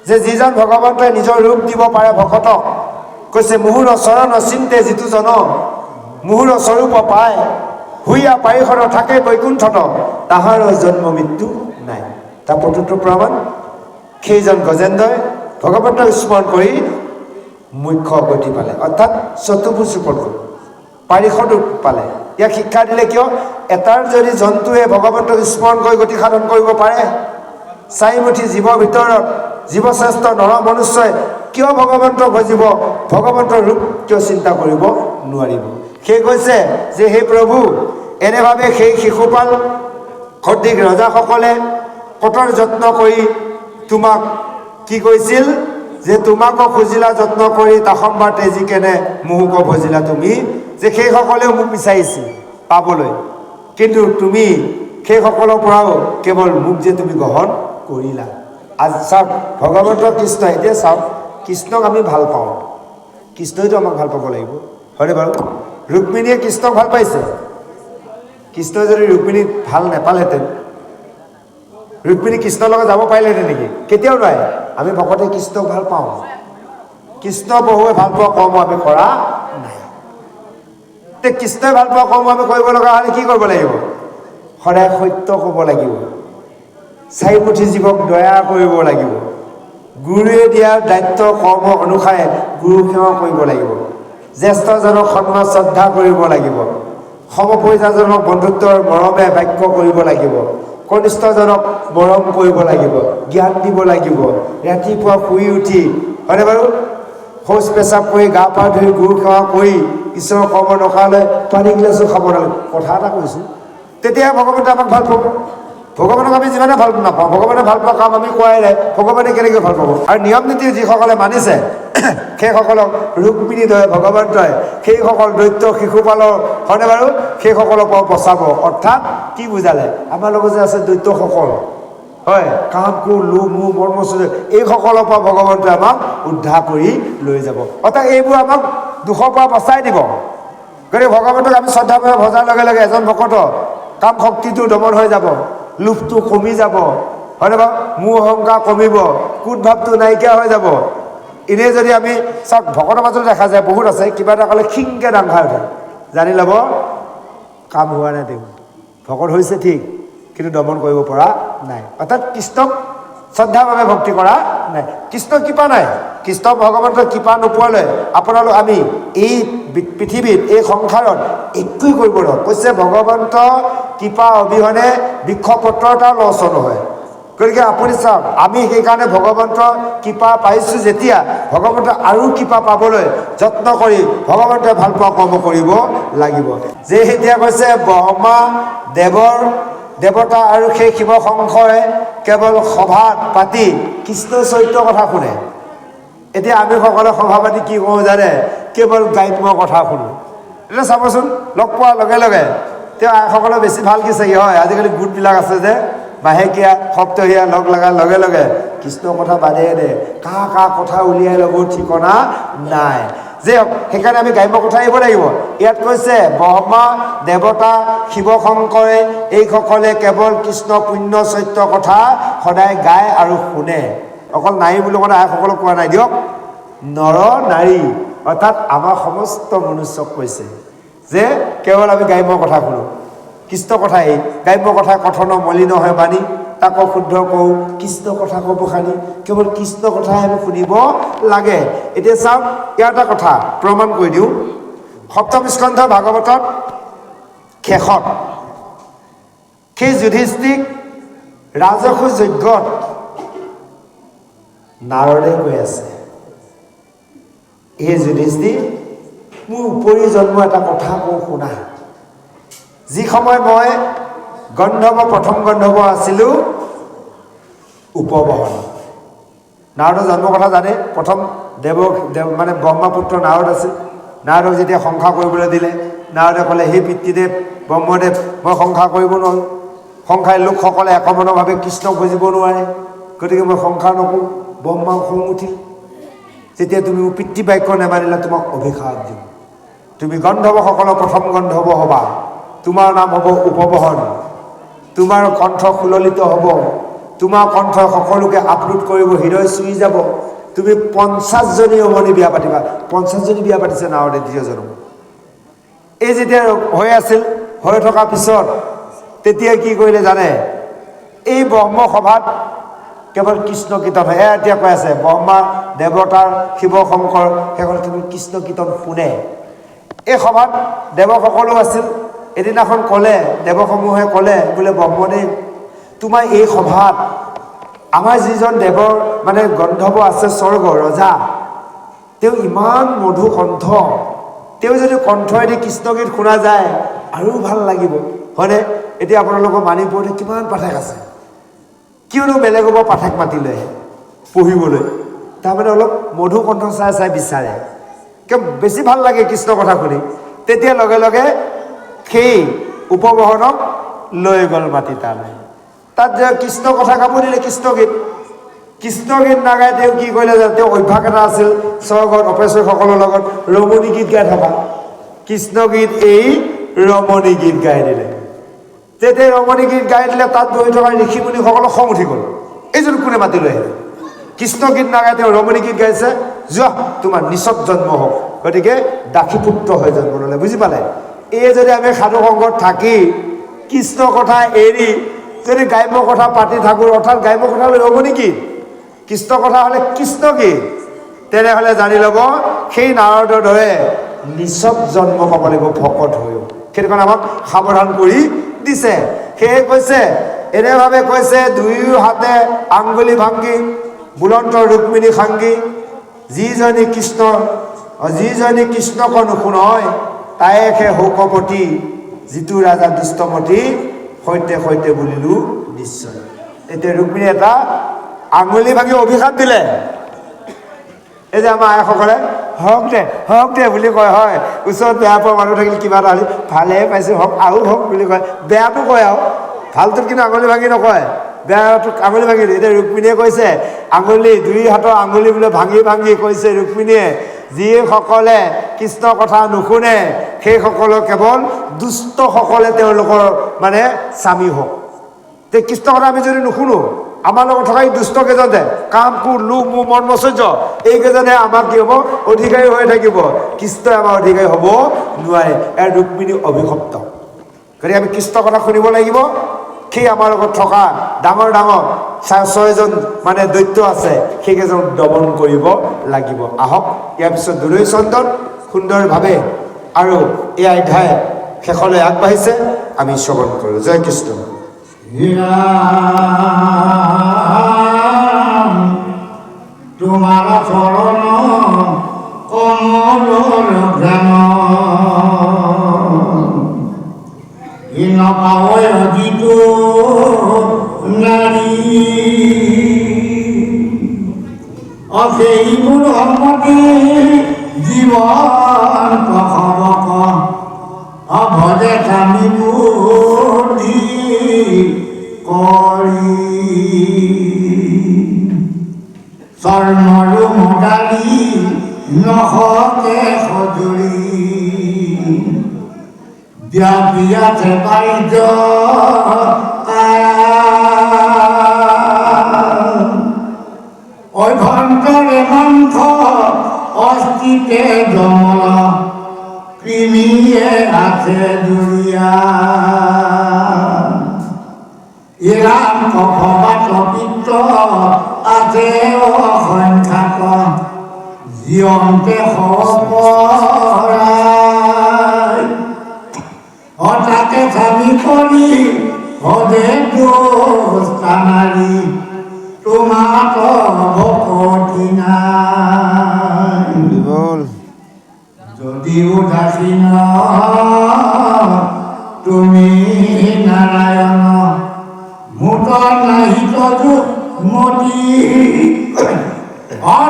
যে যিজন ভগৱন্তই নিজৰ ৰূপ দিব পাৰে ভকতক, কৈছে মুহুৰ চৰণ চিন্তে যিটো জন মুহুৰ স্বৰূপ পায়, হুইয়া পাৰিষৰ থাকে বৈকুণ্ঠত তাহাৰ জন্ম মৃত্যু নাই। তাৰ প্ৰত্যুত্তৰ প্ৰমাণ সেইজন গজেন্দ্ৰই ভগৱন্তক স্মৰণ কৰি মুখ্য গতি পালে, অৰ্থাৎ চতুৰ্ভুজ ৰূপত গ'ল, পাৰিষদ ৰূপ পালে। ইয়াক শিক্ষা দিলে কিয়, এটাৰ যদি জন্তুৱে ভগৱন্তক স্মৰণ কৰি গতি সাধন কৰিব পাৰে, চাৰিমুঠি জীৱৰ ভিতৰত জীৱশ্ৰেষ্ঠ নৰ মনুষ্যই কিয় ভগৱন্তক ভজিব, ভগৱন্তৰ ৰূপ কিয় চিন্তা কৰিব নোৱাৰিব? সেই কৈছে যে হে প্ৰভু, এনেভাৱে সেই শিশুপাল সদৃশ ৰজাসকলে কঠোৰ যত্ন কৰি তোমাক কি কৈছিল, যে তোমাকো খুজিলা যত্ন কৰি তাসম্বাৰ তেজি কেনে মোহক ভজিলা তুমি, যে সেইসকলেও মোক বিচাৰিছিল পাবলৈ, কিন্তু তুমি সেইসকলৰ পৰাও কেৱল মোক যে তুমি গ্ৰহণ কৰিলা। আজি চাওক ভগৱন্ত কৃষ্ণ, এতিয়া চাওক কৃষ্ণক আমি ভাল পাওঁ, কৃষ্ণইতো আমাক ভাল পাব লাগিব, হয়নে বাৰু? ৰুক্মিণীয়ে কৃষ্ণক ভাল পাইছে, কৃষ্ণই যদি ৰুক্মিণীক ভাল নেপালেহেঁতেন ৰুক্মিণী কৃষ্ণৰ লগত যাব পাৰিলেহেঁতেন নেকি? কেতিয়াও নোৱাৰে। আমি ভকতে কৃষ্ণক ভাল পাওঁ, কৃষ্ণ প্ৰভুৱে ভাল পোৱা কৰ্ম আমি কৰা নাই। এতিয়া কৃষ্ণই ভাল পোৱা কৰ্ম আমি কৰিব লগা হ'লে কি কৰিব লাগিব? সদায় সত্য ক'ব লাগিব, চাৰিমুঠি জীৱক দয়া কৰিব লাগিব, গুৰুৱে দিয়া দায়িত্ব কৰ্ম অনুসাৰে গুৰু সেৱা কৰিব লাগিব, জ্যেষ্ঠজনক সন্মান শ্ৰদ্ধা কৰিব লাগিব, সমপৰিয়াজনক বন্ধুত্বৰ মৰমে বাক্য কৰিব লাগিব, কনিষ্ঠজনক মৰম কৰিব লাগিব, জ্ঞান দিব লাগিব, ৰাতিপুৱা শুই উঠি হয়নে বাৰু শৌচ পেচাব কৰি গা পা ধুই গুৰু সেৱা কৰি ঈশ্বৰৰ কৰ্ম নকৰালৈ পানী গিলাচো খাব নালাগে। কথা এটা কৈছোঁ, তেতিয়াহে ভগৱন্তে আমাক ভাল পাব। ভগৱানক আমি যিমানে ভাল নাপাওঁ, ভগৱানে ভাল পোৱা কাম আমি কোৱাই নাই, ভগৱানে কেনেকৈ ভাল পাব? আৰু নিয়ম নীতি যিসকলে মানিছে সেইসকলক ৰুক্মিণী দৰে ভগৱন্তই সেইসকল দৈত্য শিশুপালৰ হয়নে বাৰু সেইসকলৰ পৰা বচাব। অৰ্থাৎ কি বুজালে? আমাৰ লগত যে আছে দৈত্যসকল, হয়, কাম কোৰ লো মোৰ মন মচুৰ, এইসকলৰ পৰা ভগৱন্তই আমাক উদ্ধাৰ কৰি লৈ যাব, অৰ্থাৎ এইবোৰ আমাক দুখৰ পৰা বচাই দিব। গতিকে ভগৱন্তক আমি শ্ৰদ্ধাভাৱে ভজাৰ লগে লগে এজন ভকত কাম শক্তিটো দমন হৈ যাব, লোভটো কমি যাব, হয়নে বাৰু? মোহ অহংকাৰ কমিব, কুট ভাৱটো নাইকিয়া হৈ যাব। এনেই যদি আমি চাওক ভকতৰ মাজত দেখা যায় বহুত আছে, কিবা এটা ক'লে খিংকৈ দাং খাই উঠে, জানি ল'ব কাম হোৱা নাই, তেওঁ ভকত হৈছে ঠিক কিন্তু দমন কৰিব পৰা নাই, অৰ্থাৎ কৃষ্ণক শ্ৰদ্ধাভাৱে ভক্তি কৰা নাই, কৃষ্ণ কৃপা নাই। কৃষ্ণ ভগৱন্তৰ কৃপা নোপোৱালৈ আপোনালোক আমি এই পৃথিৱীত এই সংসাৰত একোৱেই কৰিব নোৱাৰোঁ। কৈছে ভগৱন্ত কৃপা অবিহনে বৃক্ষপত্ৰ এটা লছ নহয়। গতিকে আপুনি চাওক, আমি সেইকাৰণে ভগৱন্তৰ কৃপা পাইছোঁ যেতিয়া ভগৱন্ত আৰু কৃপা পাবলৈ যত্ন কৰি ভগৱন্তই ভাল পোৱা কৰ্ম কৰিব লাগিব। যে এতিয়া কৈছে ব্ৰহ্মা দেৱতা আৰু সেই শিৱ শংকৰে কেৱল সভাত পাতি কৃষ্ণ চৰিত্ৰৰ কথা শুনে, এতিয়া আমি সকলে সভা পাতি কি কৰোঁ জানে, কেৱল গাড়ীত মই কথা শুনো। এতিয়া চাবচোন, লগ পোৱাৰ লগে লগে তেওঁ আইসকলে বেছি ভাল কি চাগে হয়, আজিকালি গোটবিলাক আছে যে মাহেকীয়া সপ্তাহীয়া লগ লগাৰ লগে লগে কৃষ্ণৰ কথা বাদেই দে, কাৰ কথা উলিয়াই ল'ব ঠিকনা নাই। যে সেইকাৰণে আমি গ্ৰাম্য কথা আহিব লাগিব। ইয়াত কৈছে ব্ৰহ্মা দেৱতা শিৱ শংকৰে এইসকলে কেৱল কৃষ্ণ পুণ্য চৈত্য কথা সদায় গায় আৰু শুনে। অকল নাৰী বুলি কথা আইসকলক কোৱা নাই দিয়ক, নৰ নাৰী অৰ্থাৎ আমাৰ সমস্ত মনুষ্যক কৈছে যে কেৱল আমি গ্ৰাম্য কথা শুনো, কৃষ্ণ কথাই গ্ৰাম্য কথা কথন মলিন হয় বাণী, তাকো শুদ্ধ কওঁ কৃষ্ণ কথা ক'ব খানি, কেৱল কৃষ্ণ কথাই আমি শুনিব লাগে। এতিয়া চাওক, ইয়াৰ এটা কথা প্ৰমাণ কৰি দিওঁ। সপ্তম স্কন্ধ ভাগৱতত শেষত সেই যুধিষ্ঠিক ৰাজসু যজ্ঞত নাৰদে কৈ আছে, এই যুধিষ্ঠিৰ মোৰ উপৰি জন্ম এটা কথা কওঁ শুনা। যি সময় মই গন্ধৰ্ব প্ৰথম গন্ধৰ্ব আছিলোঁ উপবহন, নাৰদৰ জন্মৰ কথা জানে। প্ৰথম দেৱ মানে ব্ৰহ্মপুত্ৰ নাৰদ আছিল। নাৰদক যেতিয়া সংসাৰ কৰিবলৈ দিলে, নাৰদে ক'লে হে পিতৃদেৱ ব্ৰহ্মদেৱ, মই সংসাৰ কৰিব নোৱাৰোঁ, সংসাৰী লোকসকলে একমনভাৱে কৃষ্ণক বুজিব নোৱাৰে, গতিকে মই সংসাৰ নকৰোঁ। ব্ৰহ্মা খং উঠিল, যেতিয়া তুমি মোৰ পিতৃ বাক্য নেমানিলা তোমাক অভিশাপ দিম, তুমি গন্ধৰ্বসকলৰ প্ৰথম গন্ধৰ্ব হ'বা, তোমাৰ নাম হ'ব উপবহন, তোমাৰ কণ্ঠ সুললিত হ'ব, তোমাৰ কণ্ঠ সকলোকে আপ্লুত কৰিব, হৃদয় চুই যাব, তুমি 50জনী অমনি বিয়া পাতিবা। 50জনী বিয়া পাতিছে নাৰদে দ্বিতীয় জন্ম। এই যেতিয়া হৈ আছিল, হৈ থকাৰ পিছত তেতিয়া কি কৰিলে জানে, এই ব্ৰহ্ম সভাত কেৱল কৃষ্ণ কীৰ্তন হয়। এতিয়া কৈ আছে ব্ৰহ্মা দেৱতাৰ শিৱ শংকৰ সেইসকলে কেৱল কৃষ্ণ কীৰ্তন শুনে। এই সভাত দেৱসকলো আছিল। এদিনাখন ক'লে, দেৱসমূহে ক'লে বোলে ব্ৰহ্মদেৱ তোমাৰ এই সভাত আমাৰ যিজন দেৱৰ মানে গন্ধৰ্ব আছে স্বৰ্গ ৰজা, তেওঁ ইমান মধু কণ্ঠ, তেওঁ যদি কণ্ঠইদি কৃষ্ণগীত শুনা যায় আৰু ভাল লাগিব হয়নে। এতিয়া আপোনালোকৰ মানিপুৰতে কিমান পাঠক আছে, কিয়নো বেলেগৰ পৰা পাঠক মাতি লৈ আহে পঢ়িবলৈ, তাৰমানে অলপ মধু কণ্ঠ চাই চাই বিচাৰে, বেছি ভাল লাগে কৃষ্ণ কথা শুনি। তেতিয়া লগে লগে সেই উপবহনক লৈ গ'ল মাতি তালৈ। তাত যে কৃষ্ণ কথা গাব দিলে, কৃষ্ণগীত নাগাই তেওঁ কি কৰিলে যে তেওঁ অভ্যাস এটা আছিল স্বৰ্গত অপেশ্বৰসকলৰ লগত ৰমণী গীত গাই থকা। কৃষ্ণগীত এই ৰমণী গীত গাই দিলে। তেতিয়া ৰমণী গীত গাই দিলে, তাত বহি থকা ঋষি মুনিসকলৰ খং উঠি গ'ল, এইজন কোনে মাতি লৈ আহিলে, কৃষ্ণ গীত নাগাই তেওঁ ৰমণী গীত গাইছে, যোৱা তোমাৰ নিচত জন্ম হওক। গতিকে দাসীপুত্ৰ হৈ জন্ম ল'লে, বুজি পালে। এই যদি আমি সাধু সংঘত থাকি কৃষ্ণ কথা এৰি যদি গ্ৰাম্য কথা পাতি থাকোঁ, অৰ্থাৎ গ্ৰাম্য কথা হ'লে ৰমণী গীত, কৃষ্ণ কথা হ'লে কৃষ্ণ গীত, তেনেহ'লে জানি ল'ব সেই নাৰদৰ দৰে নিচত জন্ম পাব লাগিব ভকত হৈও। সেইটো কাৰণে আমাক সাৱধান কৰি দিছে। সেয়ে কৈছে, এনেভাৱে কৈছে, দুয়ো হাতে আঙ্গুলি ভাংগি বুলন্ত ৰুক্মিণী সাংগী, যিজনী কৃষ্ণক নুশুনয় তায়েকে শৌকপতি, যিটো ৰাজা দুষ্টমতী সৈতে সৈতে বুলিলো নিশ্চয়। এতিয়া ৰুক্মিণী এটা আঙুলি ভাঙি অভিশাপ দিলে। এই যে আমাৰ আইসকলে হওক দে বুলি কয়, হয় ওচৰত বেয়া পোৱা মানুহ থাকিলে কিবা এটা হ'লে ভালে পাইছোঁ হওক আৰু হওক বুলি কয়, বেয়াটো কয় আৰু ভালটোত কিন্তু আঙুলি ভাঙি নকয়, বেয়াটোক আঙুলি ভাঙি দিয়ে। এতিয়া ৰুক্মিণীয়ে কৈছে আঙুলি, দুই হাতৰ আঙুলি বোলে ভাঙি ভাঙি কৈছে ৰুক্মিণীয়ে, যিসকলে কৃষ্ণ কথা নুশুনে সেইসকলৰ কেৱল দুষ্টসকলে তেওঁলোকৰ মানে স্বামী হওক। তে কৃষ্ণ কথা আমি যদি নুশুনো, আমাৰ লগত থকা এই দুষ্ট কেইজনে কাম কোৰ লোভ মোহ মন মচৰ্য, এইকেইজনে আমাক কি হ'ব, অধিকাৰী হৈ থাকিব, কৃষ্ণই আমাৰ অধিকাৰী হ'ব নোৱাৰে। ইয়াৰ ৰুক্মিণী অভিশপ্ত। গতিকে আমি কৃষ্ণ কথা শুনিব লাগিব। সেই আমাৰ লগত থকা ডাঙৰ ডাঙৰ 6জন মানে দৈত্য আছে, সেইকেইজন দমন কৰিব লাগিব। আহক ইয়াৰ পিছত দুলৈ চন্দন সুন্দৰভাৱে আৰু এই অধ্যায় শেষলৈ আগবাঢ়িছে, আমি শ্ৰৱণ কৰোঁ। জয় কৃষ্ণ। তোমাৰ চৰণ কমলৰ ঘ্ৰাণ, নপাৱয় যিটো নাৰী, অসেই মোৰ সমতি জীৱন প্ৰসৱক অভজে স্বামী বুদ্ধি কৰি চৰ্মৰো মদালি নহকে সজুৰি ব্যাপিয়াছে বাহ্য অভ্যন্তৰে মন্থ অস্থিতে জমল কৃমিয়ে আছে দুৰিয়া এৰাম কফবাত পিত্ত আছে অসংখ্যাক জীয়ন্তে সপৰাই হঠাতে স্বামী কৰি হদে দোস্তানাৰী তোমাক ভকতি নাই যদি উদাসীন তুমি নাৰায়ণ মুঠ নাহি তদু মতি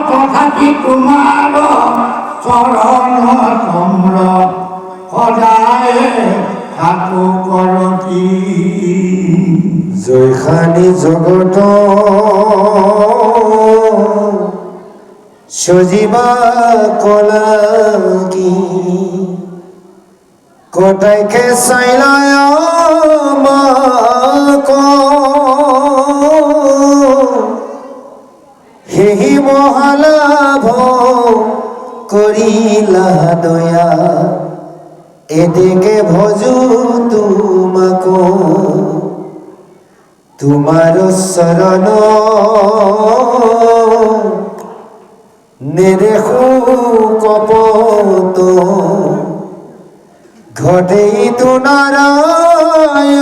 তথাপি তোমাৰ চৰণ কমল সদায় থাকো কৰতি জয়খানি জগত সজীবা কলাকি কটাইকে চাইলায় মাক হেহি মহালাভ কৰিলা দয়া এদিকে ভজু তোমাক তোমার শরণ নেদেখো কপত ঘটেই তো নারায়ণ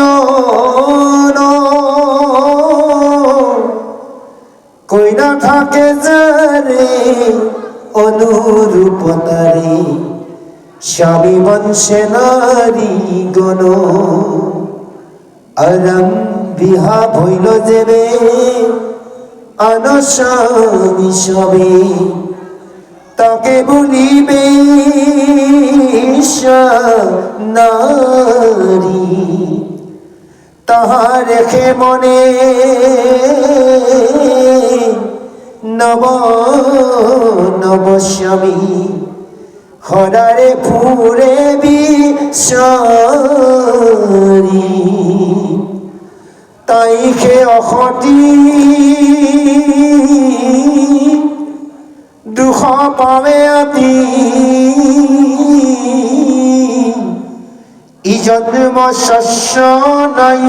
কই না থাকে যারে অনুরূপ তারে স্বামী বংশে নারী গণ আরাম বিহা ভইল যেবে আনসামি সবে তাকে বলিবে নারী তাহা রেখে মনে নব নব স্বামী হরারে ফুরে বিসারি তাইকে অসতি দুখ পাবে আতি ই জন্ম শস্য নাই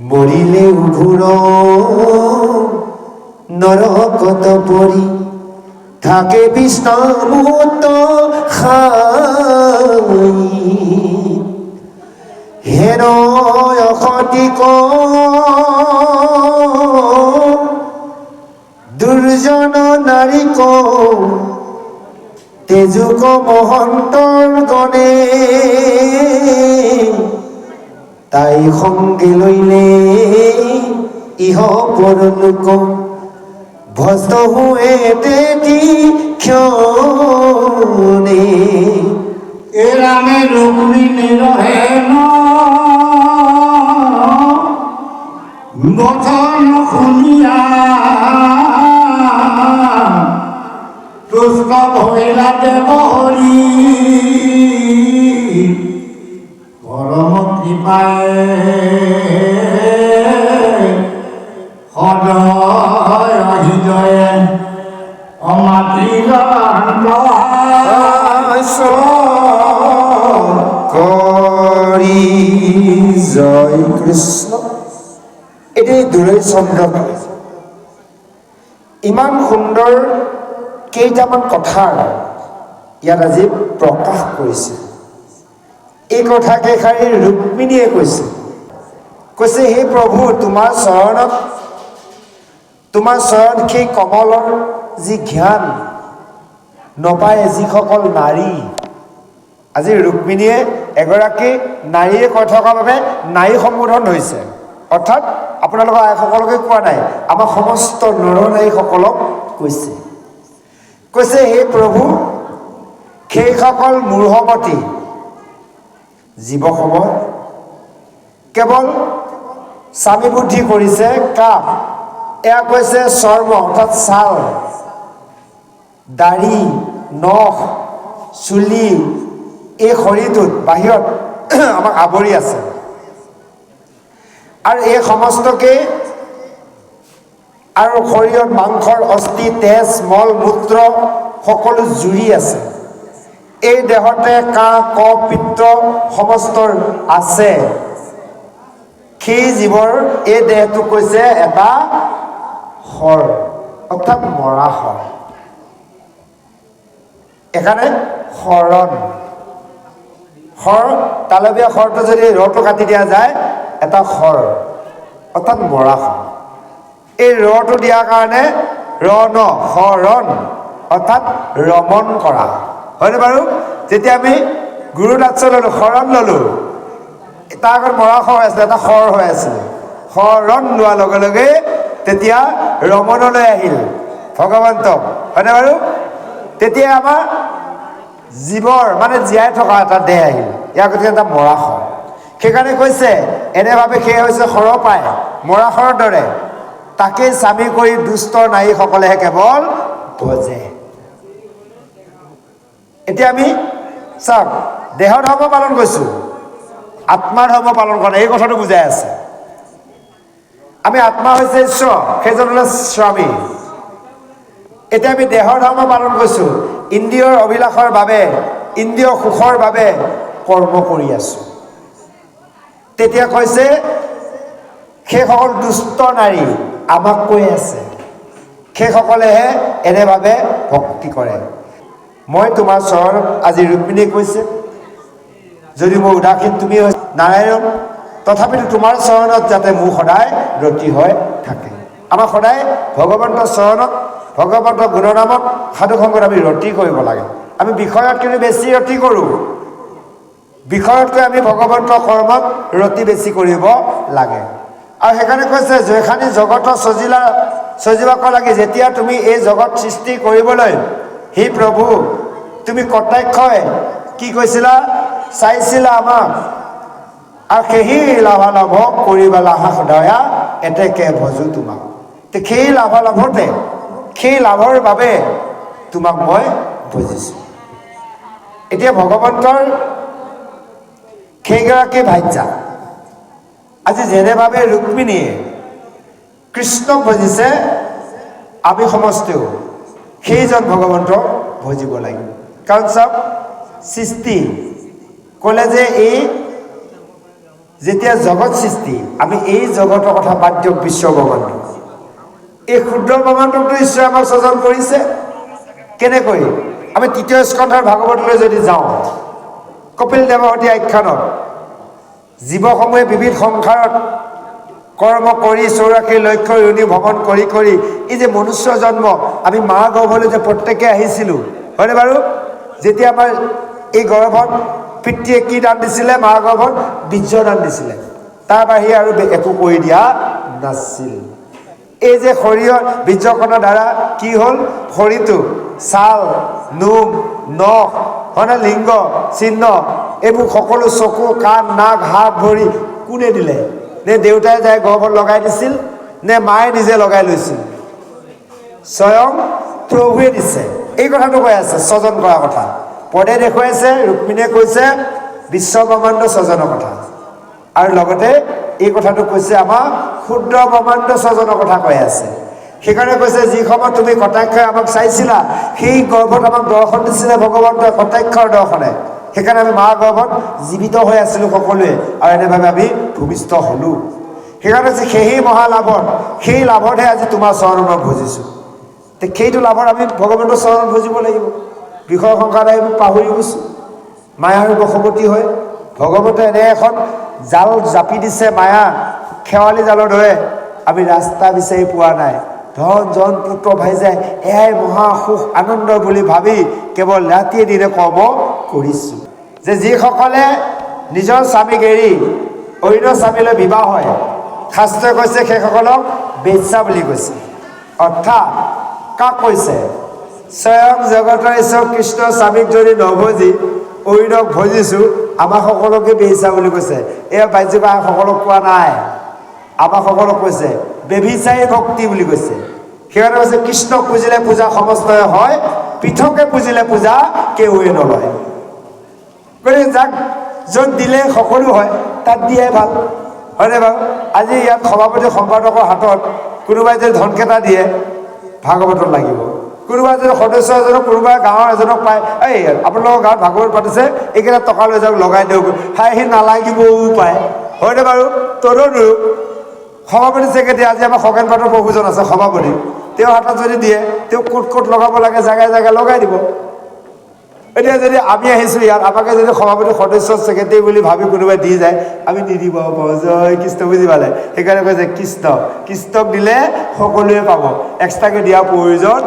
মরিলে ঘুর নরকত পরি থাকে বিষ্ণুত খাই হেন অসতিক দুর্জন নারীক তেজুক মহন্তৰ গণে তাই সঙ্গে লইলে ইহ পরলোক ভস্ত হুয়ে তেতি ক্ষণে এরামে রুক্মিণী রহে বচন শুনিয়া তুষ্ট ভৈলা দেবহরি পরম কৃপায় সদয় হৃদয়ে অমাতিল কৰি জয় কৃষ্ণ। এটি দূৰৈ চন্দ্ৰ ইমান সুন্দৰ কেইটামান কথা ইয়াত আজি প্ৰকাশ কৰিছে। এই কথা কেইষাৰি ৰুক্মিণীয়ে কৈছে হে প্ৰভু তোমাৰ চৰণত সেই কমলৰ যি জ্ঞান নপায় যিসকল নাৰী, আজি ৰুক্মিণীয়ে এগৰাকী নাৰীয়ে কৈ থকাৰ বাবে নাৰী সম্বোধন হৈছে। অৰ্থাৎ আপোনালোকৰ আইসকলকে কোৱা নাই, আমাৰ সমস্ত নৰনাৰীসকলক কৈছে। কৈছে হে প্ৰভু, সেইসকল মূঢ়মতী জীৱসমূহ কেৱল স্বামী বুদ্ধি কৰিছে কাক? এয়া কৈছে চৰ্ম অৰ্থাৎ ছাল, দাড়ি, নখ, চুলি, এই শৰীৰটোত বাহিৰত আমাক আৱৰি আছে। আৰু এই সমস্তকেই আৰু শৰীৰত মাংসৰ অস্থি, তেজ, মল, মূত্ৰ সকলো জুৰি আছে। এই দেহতে কাঁহ, কফ, পিত্ত সমস্তৰ আছে। সেই জীৱৰ এই দেহটো কৈছে এটা শৰ, অৰ্থাৎ মৰা শৰ। এখানে শৰণ, শৰ তালবীয়া শৰটো যদি ৰটো কাটি দিয়া যায় এটা শৰ, অৰ্থাৎ মৰা শৰ। এই ৰটো দিয়াৰ কাৰণে ਰਨ, শৰণ অৰ্থাৎ ৰমণ কৰা, হয়নে বাৰু? যেতিয়া আমি গুৰু দাস ললো, শৰণ ললো, তাৰ আগত মৰা শৰ আছিলে, এটা শৰ হৈ আছিলে। শৰণ লোৱাৰ লগে লগে তেতিয়া ৰমণলৈ আহিল ভগৱন্তক, হয়নে বাৰু? তেতিয়া আমাৰ জীৱৰ মানে জীয়াই থকা এটা দেহ আহিল, ইয়াৰ গতিকে এটা মৰা শৰ। সেইকাৰণে কৈছে এনেভাৱে সেয়া হৈছে সৰপাই মৰা শৰৰ দৰে, তাকেই স্বামী কৰি দুষ্ট নাৰীসকলেহে কেৱল ভজে। এতিয়া আমি চাওক, দেহৰ ধৰ্ম পালন কৰিছোঁ, আত্মাৰ ধৰ্ম পালন কৰা এই কথাটো বুজাই আছে। আমি আত্মা হৈছে ঈশ্বৰ, সেইজন হলে স্বামী। এতিয়া আমি দেহৰ ধৰ্ম পালন কৰিছোঁ, ইন্দ্ৰিয়ৰ অভিলাষৰ বাবে, ইন্দ্ৰিয় সুখৰ বাবে কৰ্ম কৰি আছো। তেতিয়া কৈছে সেইসকল দুষ্ট নাৰী আমাক কৈ আছে, সেইসকলেহে এনেভাৱে ভক্তি কৰে। মই তোমাৰ চৰণত আজি ৰুক্মিণীয়ে কৈছে, যদি মই উদাসীন তুমি নাৰায়ণ, তথাপিতো তোমাৰ চৰণত যাতে মোৰ সদায় ৰতি হৈ থাকে। আমাৰ সদায় ভগৱন্তৰ চৰণত, ভগৱন্তৰ গুণনামত, সাধুসংগত আমি ৰতি কৰিব লাগে। আমি বিষয়ত কিন্তু বেছি ৰতি কৰোঁ, বিষয়তকৈ আমি ভগৱন্তৰ কৰ্মত ৰতি বেছি কৰিব লাগে। আৰু সেইকাৰণে কৈছে জয়খানি জগত সজিবাক লাগে। যেতিয়া তুমি এই জগত সৃষ্টি কৰিবলৈ হে প্ৰভু তুমি কটাক্ষই কি কৈছিলা, চাইছিলা আমাক, আৰু সেই লাভালাভ কৰিবা লাহা দয়া এতেকে ভজো তোমাক। সেই লাভালাভতে, সেই লাভৰ বাবে তোমাক মই ভজিছোঁ। এতিয়া ভগৱন্তৰ সেইগৰাকী ভাৰ্যা আজি যেনেভাৱে ৰুক্মিণীয়ে কৃষ্ণক ভজিছে, আমি সমষ্টেও সেইজন ভগৱন্তক ভজিব লাগিব। কাৰণ চাওক, সৃষ্টি ক'লে যে এই যেতিয়া জগত সৃষ্টি, আমি এই জগতৰ কথা বাদ দিয়ক, বিশ্ব ব্ৰহ্মাণ্ড, এই ক্ষুদ্ৰ ব্ৰহ্মাণ্ডকটো ঈশ্বৰে আমাক স্বজন কৰিছে। কেনেকৈ? আমি তৃতীয় স্কন্ধৰ ভাগৱতলৈ যদি যাওঁ, কপিল দেৱহতী আখ্যানত জীৱসমূহে বিবিধ সংসাৰত কৰ্ম কৰি 84 লক্ষ যোনি ভ্ৰমণ কৰি কৰি এই যে মনুষ্য জন্ম, আমি মা গৰ্ভলৈ যে প্ৰত্যেকে আহিছিলোঁ, হয়নে বাৰু? যেতিয়া আমাৰ এই গৰ্ভত পিতৃয়ে কি দান দিছিলে, মা গৰ্ভত বীৰ্য দান দিছিলে, তাৰ বাহিৰে আৰু একো কৰি দিয়া নাছিল। এই যে শৰীৰৰ বীৰ্যকণৰ দ্বাৰা কি হ'ল, শৰীৰটো ছাল, নোম, নখ, হয়নে, লিংগ চিহ্ন, এইবোৰ সকলো চকু, কাণ, নাক, হাত, ভৰি কোনে দিলে? নে দেউতাই যাই গৰ্ভত লগাই দিছিল, নে মায়ে নিজে লগাই লৈছিল? স্বয়ং প্ৰভুৱে দিছে। এই কথাটো কৈ আছে স্বজন কৰা কথা, পদে দেখুৱাইছে, ৰুক্মিণীয়ে কৈছে বিশ্ব ব্ৰহ্মাণ্ড স্বজনৰ কথা, আৰু লগতে এই কথাটো কৈছে আমাৰ ক্ষুদ্ৰ ব্ৰহ্মাণ্ড স্বজনৰ কথা কৈ আছে। সেইকাৰণে কৈছে যি সময়ত তুমি কটাক্ষই আমাক চাইছিলা, সেই গৰ্ভত আমাক দৰ্শন দিছিলে ভগৱন্তই কটাক্ষৰ দৰ্শনে। সেইকাৰণে আমি মা গৰ্ভত জীৱিত হৈ আছিলোঁ সকলোৱে, আৰু এনেভাৱে আমি ভূমিষ্ঠ হ'লোঁ। সেইকাৰণে সেই মহালাভত, সেই লাভতহে আজি তোমাৰ চৰণত ভজিছোঁ। সেইটো লাভত আমি ভগৱন্তৰ চৰণত ভজিব লাগিব। বিষয় সংসাৰ আমি পাহৰি গৈছোঁ, মায়াৰ বশৱৰ্তী হৈ। ভগৱতে এনে এখন জাল জাপি দিছে, মায়া খেৱালি জালৰ দৰে, আমি ৰাস্তা বিচাৰি পোৱা নাই। ধন জন পুত্ৰ ভাই যায়, এয়াই মহা সুখ আনন্দ বুলি ভাবি কেৱল ৰাতিয়ে দিনে কৰ্ম কৰিছোঁ। যে যিসকলে নিজৰ স্বামীক এৰি অন্য স্বামীলৈ বিবাহ হয়, শাস্ত্ৰই কৈছে সেইসকলক বেশ্যা বুলি কৈছে। অৰ্থাৎ কাক কৈছে? স্বয়ং জগতৰ ঈশ্বৰ কৃষ্ণ স্বামীক যদি নভজি অইনক ভজিছোঁ, আমাক সকলোকে বেশ্যা বুলি কৈছে। এয়া বাহ্যিক সকলক কোৱা নাই, আমাক সকলক কৈছে বেভিচাৰী ভক্তি বুলি কৈছে। সেইকাৰণে কৈছে কৃষ্ণক পুজিলে পূজা সমস্তই হয়, পৃথকে পুজিলে পূজা কেউৱে নলয়। গতিকে যাক য'ত দিলে সকলো হয় তাত দিয়াই ভাল, হয়নে বাৰু? আজি ইয়াত সভাপতি সম্পাদকৰ হাতত কোনোবাই যদি ধনকেইটা দিয়ে ভাগৱতত লাগিব, কোনোবাই যদি সদস্য এজনক কোনোবাই গাঁৱৰ এজনক পায়, এই আপোনালোকৰ গাঁৱত ভাগৱত পাতিছে এইকেইটা টকা লৈ যাওক লগাই দিয়ক, সি নালাগিবও পায়, হয়নে বাৰু? তদনুৰূপ সভাপতি ছেক্ৰেটাৰী আজি আমাৰ খগেন পাঠৰ প্ৰভুজন আছে সভাপতি, তেওঁ হাতত যদি দিয়ে তেওঁ ক'ত ক'ত লগাব লাগে জেগাই জেগাই লগাই দিব। এতিয়া যদি আমি আহিছোঁ ইয়াত, আমাকে যদি সভাপতি সদস্য ছেক্ৰেটাৰী বুলি ভাবি কোনোবাই দি যায়, আমি নিদিব পাৰোঁ। জয় কৃষ্ণ, বুজি পালে? সেইকাৰণে কৈছে কৃষ্ণক দিলে সকলোৱে পাব, এক্সট্ৰাকৈ দিয়াৰ প্ৰয়োজন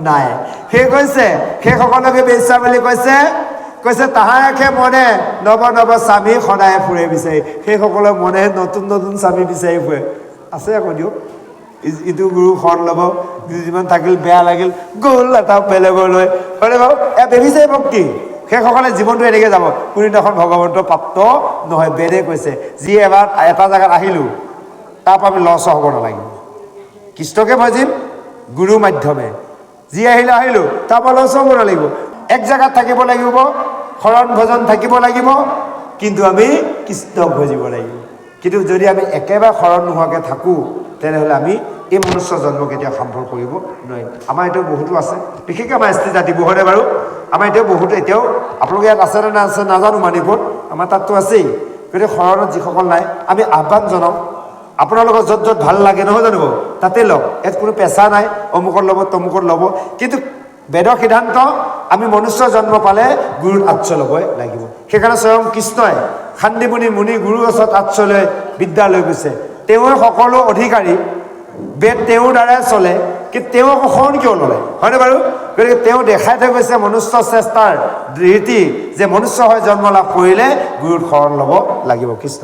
নাই। সেই কৈছে সেইসকলকে বেশ্যা বুলি কৈছে। কৈছে তাহাঁকে মনে নৱ নৱ স্বামী সদায় ফুৰে বিচাৰি, সেইসকলে মনে নতুন নতুন স্বামী বিচাৰি ফুৰে। আছে আকৌ দিয়ক, ইটো গুৰু শৰণ ল'ব, যিমান থাকিল বেয়া লাগিল গ'ল এটা বেলেগলৈ, হয়নে বাৰু? এয়া বেভিচাৰী ভক্তি। সেইসকলে জীৱনটো এনেকৈ যাব, কোনোদিনাখন ভগৱন্তৰ প্ৰাপ্ত নহয়। বেদে কৈছে যি এবাৰ এটা জেগাত আহিলোঁ তাৰপৰা আমি লছ হ'ব নালাগিব, কৃষ্ণকে ভজিম গুৰু মাধ্যমে, যি আহিলোঁ তাৰপৰা লছ হ'ব নালাগিব। এক জেগাত থাকিব লাগিব, শৰণ ভজন থাকিব লাগিব, কিন্তু আমি কৃষ্ণক ভজিব লাগিব। কিন্তু যদি আমি একেবাৰে শৰণ নোহোৱাকৈ থাকোঁ তেনেহ'লে আমি এই মনুষ্য জন্ম কেতিয়াও সম্ভৱ কৰিব নোৱাৰিম। আমাৰ এতিয়াও বহুতো আছে, বিশেষকৈ আমাৰ এছ টি জাতিবোৰ, হয়নে বাৰু? আমাৰ এতিয়াও বহুতো, এতিয়াও আপোনালোকে ইয়াত আছে নে আছে নাজানো, মণিপুৰত আমাৰ তাততো আছেই। গতিকে শৰণত যিসকল নাই আমি আহ্বান জনাওঁ, আপোনালোকৰ য'ত য'ত ভাল লাগে নহয় জানো তাতে লওক, ইয়াত কোনো পেচা নাই অমুকত ল'ব তমুকত ল'ব। কিন্তু বেদৰ সিদ্ধান্ত আমি মনুষ্য জন্ম পালে গুৰুত আশ্ৰয় ল'বই লাগিব। সেইকাৰণে স্বয়ং কৃষ্ণই শান্তিমুনি মুনি গুৰুৰ ওচৰত আশ্ৰয় লৈ বিদ্যা লৈ গৈছে। তেওঁৱে সকলো অধিকাৰী, বেদ তেওঁৰ দ্বাৰাই চলে, কিন্তু তেওঁ আকৌ শৰণ কিয় ল'লে, হয়নে বাৰু? গতিকে তেওঁ দেখাই থৈ গৈছে মনুষ্য চেষ্টাৰ ৰীতি, যে মনুষ্য হৈ জন্ম লাভ কৰিলে গুৰুত শৰণ ল'ব লাগিব। কৃষ্ণ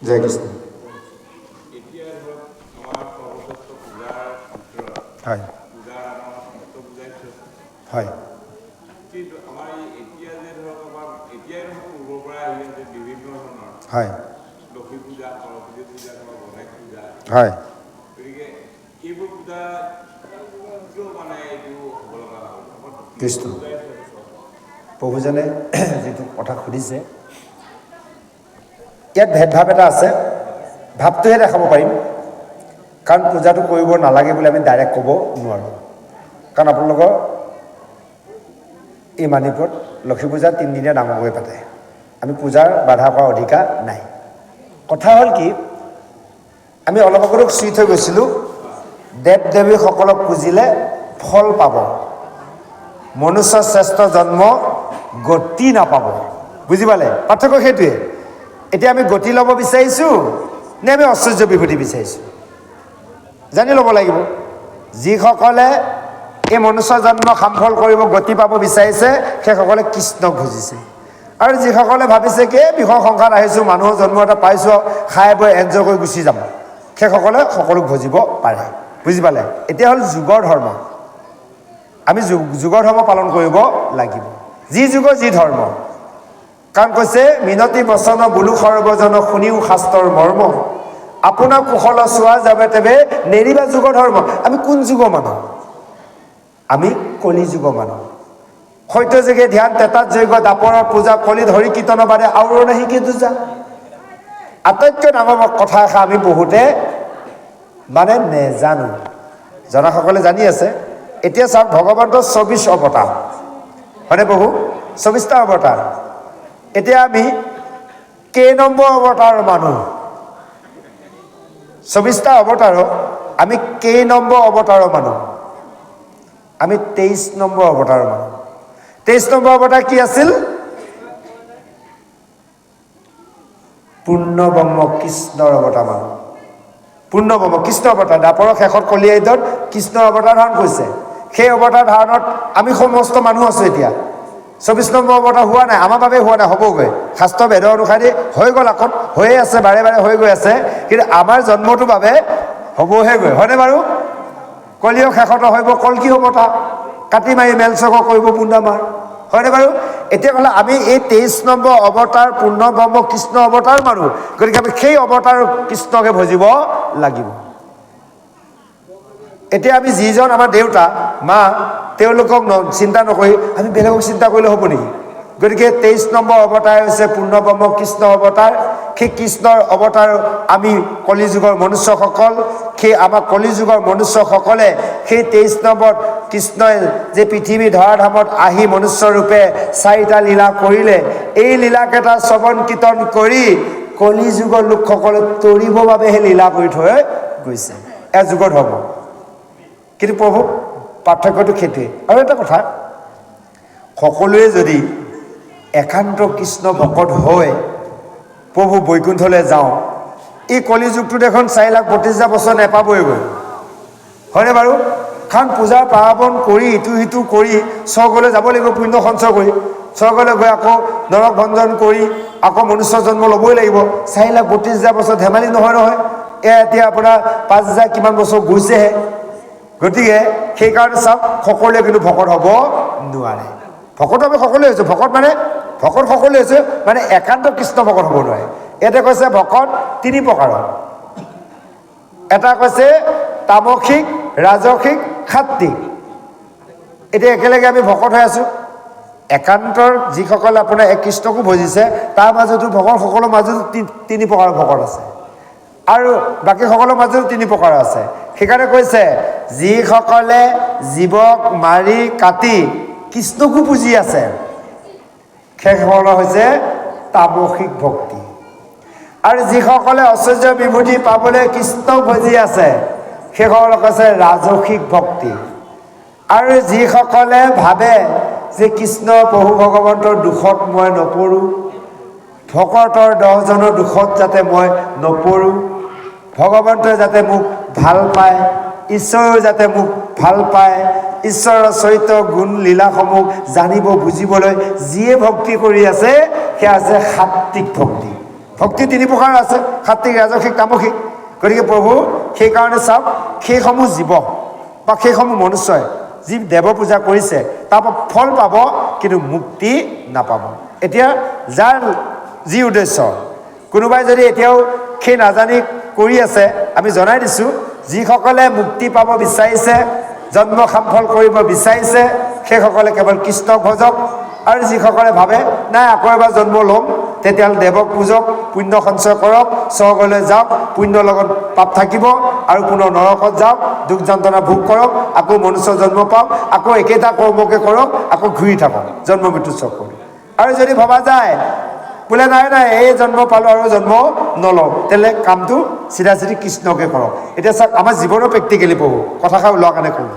জয় কৃষ্ণ। হয় হয় হয় হয়। কৃষ্ণ প্ৰভুজনে যিটো কথা সুধিছে, ইয়াত ভেদভাৱ এটা আছে, ভাৱটোহে দেখাব পাৰিম, কাৰণ পূজাটো কৰিব নালাগে বুলি আমি ডাইৰেক্ট ক'ব নোৱাৰোঁ। কাৰণ আপোনালোকৰ এই মণিপুৰত লক্ষী পূজা 3 দিনীয়া ডাঙৰকৈ পাতে, আমি পূজাৰ বাধা কৰাৰ অধিকাৰ নাই। কথা হ'ল কি, আমি অলপ আগতে চুই থৈ গৈছিলোঁ, দেৱ দেৱীসকলক পুজিলে ফল পাব, মনুষ্য শ্ৰেষ্ঠ জন্ম গতি নাপাব, বুজি পালে? পাৰ্থক্য সেইটোৱে। এতিয়া আমি গতি ল'ব বিচাৰিছোঁ নে আমি ঐশ্বৰ্য বিভূতি বিচাৰিছোঁ, জানি ল'ব লাগিব। যিসকলে এই মনুষ্য জন্ম সাফল কৰিব গতি পাব বিচাৰিছে সেইসকলে কৃষ্ণক ভুজিছে, আৰু যিসকলে ভাবিছে কি বিষয় সংসাৰত আহিছোঁ, মানুহৰ জন্ম এটা পাইছোঁ, খাই বৈ এনজয় কৰি গুচি যাম, সেইসকলে সকলোক ভজিব পাৰে, বুজি পালে? এতিয়া হ'ল যুগৰ ধৰ্ম, আমি যুগৰ ধৰ্ম পালন কৰিব লাগিব, যি যুগৰ যি ধৰ্ম। কাৰণ কৈছে মিনতি বচন বোলো সৰ্বজন শুনিও শাস্ত্ৰৰ মৰ্ম, আপোনাৰ কুশল চোৱা যাবে তেবে নেৰিবা যুগৰ ধৰ্ম। আমি কোন যুগৰ মানুহ? আমি কলি যুগৰ মানুহ। সত্য যুগে ধ্যান তেতাত যজ্ঞ দাপৰৰ পূজা কলি ধৰি কীৰ্তন বাদে আৰু নাহি কি যুজা। আটাইতকৈ ডাঙৰ কথা এষাৰ আমি বহুতে মানে নেজানো, জনাসকলে জানি আছে। এতিয়া চাওক, ভগৱন্তৰ 24 অৱতাৰ, হয়নে বহু? 24টা অৱতাৰ। এতিয়া আমি কেই নম্বৰ অৱতাৰৰ মানুহ? 24টা অৱতাৰৰ আমি কেই নম্বৰ অৱতাৰৰ মানুহ? আমি 23 নম্বৰ অৱতাৰৰ মানুহ। 23 নম্বৰ অৱতাৰ কি আছিল? পূৰ্ণব্ৰহ্ম কৃষ্ণৰ অৱতাৰ মানুহ। পূৰ্ণব্ৰহ্ম কৃষ্ণ অৱতাৰ, দাপৰৰ শেষত কলিয়াইতত কৃষ্ণ অৱতাৰ ধাৰণ কৰিছে। সেই অৱতাৰ ধাৰণত আমি সমস্ত মানুহ আছোঁ এতিয়া 24 নম্বৰ অৱতাৰ হোৱা নাই, আমাৰ বাবে হোৱা নাই, হ'বগৈ। শাস্ত্ৰ বেদৰ অনুসাৰে হৈ গ'ল, আকৌ হৈয়ে আছে, বাৰে বাৰে হৈ গৈ আছে। কিন্তু আমাৰ জন্মটোৰ বাবে হ'বহে গৈ, হয়নে বাৰু? কলিয়ুগ শেষত হ'ব কল্কি অৱতাৰ, কাটি মাৰি মেলচক কৰিব বুন্দামাৰ, হয়নে বাৰু? এতিয়া ক'লে আমি এই 23 নম্বৰ অৱতাৰ পূৰ্ণ ব্ৰহ্ম কৃষ্ণ অৱতাৰ মানুহ, গতিকে আমি সেই অৱতাৰ কৃষ্ণকে ভজিব লাগিব। এতিয়া আমি যিজন আমাৰ দেউতা মা তেওঁলোকক চিন্তা নকৰি আমি বেলেগক চিন্তা কৰিলে হ'ব নেকি? গতিকে 23 নম্বৰ অৱতাৰ হৈছে পূৰ্ণ ব্ৰহ্ম কৃষ্ণ অৱতাৰ। সেই কৃষ্ণৰ অৱতাৰ আমি কলিযুগৰ মনুষ্যসকল, সেই আমাৰ কলিযুগৰ মনুষ্যসকলে সেই 23 নম্বৰত কৃষ্ণই যে পৃথিৱী ধৰাধামত আহি মনুষ্যৰূপে 4টা লীলা কৰিলে, এই লীলাকেইটা শ্ৰৱণ কীৰ্তন কৰি কলিযুগৰ লোকসকলে তৰিবৰ বাবেহে লীলা কৰি থৈ গৈছে, এয়া যুগত হ'ব। কিন্তু প্ৰভু পাৰ্থক্যটো সেইটোৱে। আৰু এটা কথা, সকলোৱে যদি একান্ত কৃষ্ণ ভকত হৈ প্ৰভু বৈকুণ্ঠলৈ যাওঁ, এই কলিযুগটো দেখোন 4,32,000 বছৰ নেপাবইগৈ, হয়নে বাৰু? কাৰণ পূজা পাৰ্বণ কৰি ইটো সিটো কৰি স্বৰ্গলৈ যাব লাগিব, পুণ্য সঞ্চয় কৰি স্বৰ্গলৈ গৈ আকৌ নৰক ভঞ্জন কৰি আকৌ মনুষ্য জন্ম ল'বই লাগিব। 4,32,000 বছৰ ধেমালি নহয় নহয়। এয়া এতিয়া আপোনাৰ 5,000 কিমান বছৰ গৈছেহে। গতিকে সেইকাৰণে চাওক, সকলোৱে কিন্তু ভকত হ'ব নোৱাৰে। ভকত আমি সকলোৱে হৈছোঁ, ভকত সকলোৱে হৈছোঁ, মানে একান্ত কৃষ্ণ ভকত হ'ব নোৱাৰে। ইয়াতে কৈছে ভকত 3 প্ৰকাৰৰ। এটা কৈছে তামসিক, ৰাজসিক, সাত্বিক। এতিয়া একেলগে আমি ভকত হৈ আছোঁ। একান্তৰ যিসকল আপোনাৰ এক কৃষ্ণকো ভজিছে, তাৰ মাজতো ভকত সকলৰ মাজতো 3 প্ৰকাৰৰ ভকত আছে, আৰু বাকী সকলৰ মাজতো 3 প্ৰকাৰ আছে। সেইকাৰণে কৈছে যিসকলে জীৱক মাৰি কাটি কৃষ্ণকো পুজি আছে, সেইসকলৰ হৈছে তামসিক ভক্তি। আৰু যিসকলে ঐশ্বৰ্য বিভূতি পাবলৈ কৃষ্ণক ভজি আছে, সেইসকলক কৈছে ৰাজসিক ভক্তি। আৰু যিসকলে ভাবে যে কৃষ্ণ প্ৰভু ভগৱন্তৰ দুখত মই নপৰোঁ, ভকতৰ 10জনৰ দুখত যাতে মই নপৰোঁ, ভগৱন্তই যাতে মোক ভাল পায়, ঈশ্বৰেও যাতে মোক ভাল পায়, ঈশ্বৰৰ চৰিত্ৰ গুণ লীলাসমূহ জানিব বুজিবলৈ যিয়ে ভক্তি কৰি আছে, সেয়া আছে সাত্বিক ভক্তি। ভক্তি 3 প্ৰকাৰ আছে, সাত্বিক, ৰাজসিক, তামসিক। গতিকে প্ৰভু সেইকাৰণে চাওক, সেইসমূহ জীৱ বা সেইসমূহ মনুষ্যই যি দেৱ পূজা কৰিছে তাৰ পৰা ফল পাব, কিন্তু মুক্তি নাপাব। এতিয়া যাৰ যি উদ্দেশ্য, কোনোবাই যদি এতিয়াও সেই নাজানি কৰি আছে, আমি জনাই দিছোঁ, যিসকলে মুক্তি পাব বিচাৰিছে, জন্ম সাফল কৰিব বিচাৰিছে, সেইসকলে কেৱল কৃষ্ণক ভজক। আৰু যিসকলে ভাবে নাই আকৌ এবাৰ জন্ম ল'ম, তেতিয়াহ'লে দেৱক পূজক, পুণ্য সঞ্চয় কৰক, স্বৰ্গলৈ যাওক, পুণ্যৰ লগত পাপ থাকিব, আৰু পুনৰ নৰকত যাওক, দুখ যন্ত্ৰণা ভোগ কৰক, আকৌ মনুষ্য জন্ম পাওক, আকৌ একেটা কৰ্মকে কৰক, আকৌ ঘূৰি থাকক জন্ম মৃত্যু চক্ৰ। আৰু যদি ভবা যায় বোলে নাই এই জন্ম পালোঁ আৰু জন্ম নলওঁ, তেতিয়াহ'লে কামটো চিধা কৃষ্ণকে কৰক। এতিয়া চাওক, আমাৰ জীৱনৰ প্ৰেক্টিকেলি প্ৰভু কথাষাৰ ওলোৱাৰ কাৰণে কওঁ,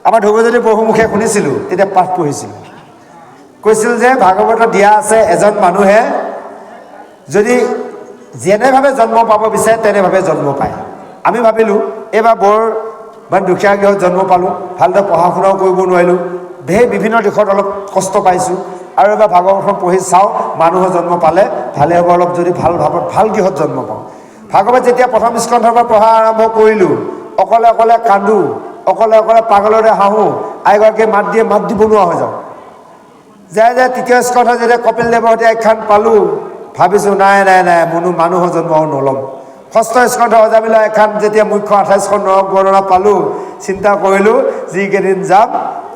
আমাৰ ধ্ৰুৱজ্যোতি প্ৰভু মুখে শুনিছিলোঁ, তেতিয়া পাঠ পঢ়িছিলোঁ, কৈছিল যে ভাগৱতত দিয়া আছে, এজন মানুহে যদি যেনেভাৱে জন্ম পাব বিচাৰে তেনেভাৱে জন্ম পায়। আমি ভাবিলোঁ এইবাৰ বৰ দুখীয়া গৃহত জন্ম পালোঁ, ভালদৰে পঢ়া শুনাও কৰিব নোৱাৰিলোঁ, বিভিন্ন দিশত অলপ কষ্ট পাইছোঁ, আৰু এবাৰ ভাগৱতখন পঢ়ি চাওঁ, মানুহৰ জন্ম পালে ভালে হ'ব, অলপ যদি ভাল ভাৱত ভাল গৃহত জন্ম পাওঁ। ভাগৱত যেতিয়া প্ৰথম স্কন্ধৰ পৰা পঢ়া আৰম্ভ কৰিলোঁ, অকলে অকলে কান্দোঁ, অকলে পাগলৰে হাঁহোঁ, আইগৰাকীয়ে মাত দিয়ে, মাত দিব নোৱাৰা হৈ যাওঁ। যায় তৃতীয় স্কন্ধ যেতিয়া কপিল দেৱৰ সৈতে আখ্যান পালোঁ, ভাবিছোঁ নাই মানুহৰ জন্ম আৰু নল'ম। ষষ্ঠ স্কন্ধ অজামিলা আখ্যান যেতিয়া মুখ্য 28খন নৰক বৰ্ণনা পালোঁ, চিন্তা কৰিলোঁ যিকেইদিন যাম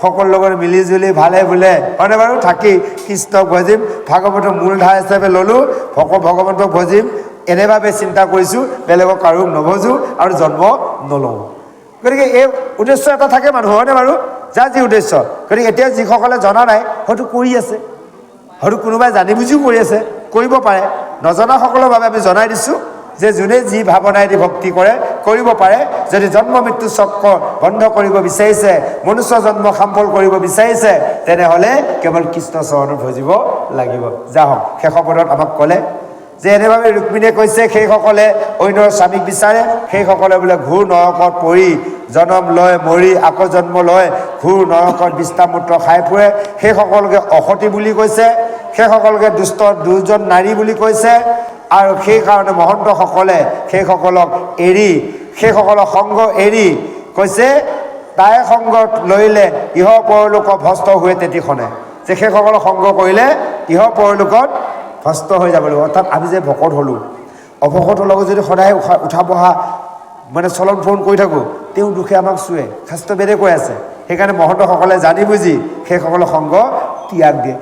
সকলোৰ লগত মিলিজুলি ভালে বোলে, হয়নে বাৰু, থাকি কৃষ্ণক ভজিম, ভাগৱতৰ মূলধাৰ হিচাপে ল'লোঁ, ভগৱন্তক ভজিম, এনেভাৱে চিন্তা কৰিছোঁ, বেলেগক কাৰো নভজোঁ আৰু জন্ম নলওঁ। গতিকে এই উদ্দেশ্য এটা থাকে মানুহৰ, হয়নে বাৰু, যাৰ যি উদ্দেশ্য। গতিকে এতিয়া যিসকলে জনা নাই, হয়তো কৰি আছে, হয়তো কোনোবাই জানি বুজিও কৰি আছে, কৰিব পাৰে। নজনাসকলৰ বাবে আমি জনাই দিছোঁ যে যোনে যি ভাৱনাইদি ভক্তি কৰে কৰিব পাৰে। যদি জন্ম মৃত্যু চক্ৰ বন্ধ কৰিব বিচাৰিছে, মনুষ্য জন্ম সাফল কৰিব বিচাৰিছে, তেনেহ'লে কেৱল কৃষ্ণ চৰণত ভজিব লাগিব। যা হওক, শেষ পদত আমাক ক'লে যে এনেভাৱে ৰুক্মিণীয়ে কৈছে সেইসকলে অন্যৰ স্বামীক বিচাৰে, সেইসকলে বোলে ঘূৰ নৰকত পৰি জন্ম লয় মৰি আকৌ জন্ম লয় ঘূৰ নৰকত বিষ্ঠামূত্ৰ খাই ফুৰে, সেইসকলকে অসতী বুলি কৈছে, সেইসকলকে দুষ্ট দুৰ্জন নাৰী বুলি কৈছে। আৰু সেইকাৰণে মহন্তসকলে সেইসকলক এৰি, সেইসকলক সংগ এৰি কৈছে তাই সংগত লৰিলে ইহ পৰলোক ভ্ৰষ্ট হৈ তেতিখনে, যে সেইসকলক সংগ কৰিলে ইহ পৰলোকত ভ্ৰষ্ট হৈ যাব লাগিব। অৰ্থাৎ আমি যে ভকত হ'লোঁ, অভকতৰ লগত যদি সদায় উঠা বহা মানে চলন ফুৰণ কৰি থাকোঁ, তেওঁ দুখে আমাক চুৱে, শাস্ত্ৰ বেদে কৈ আছে। সেইকাৰণে মহন্তসকলে জানি বুজি সেইসকলৰ সংগ ত্যাগ দিয়ে।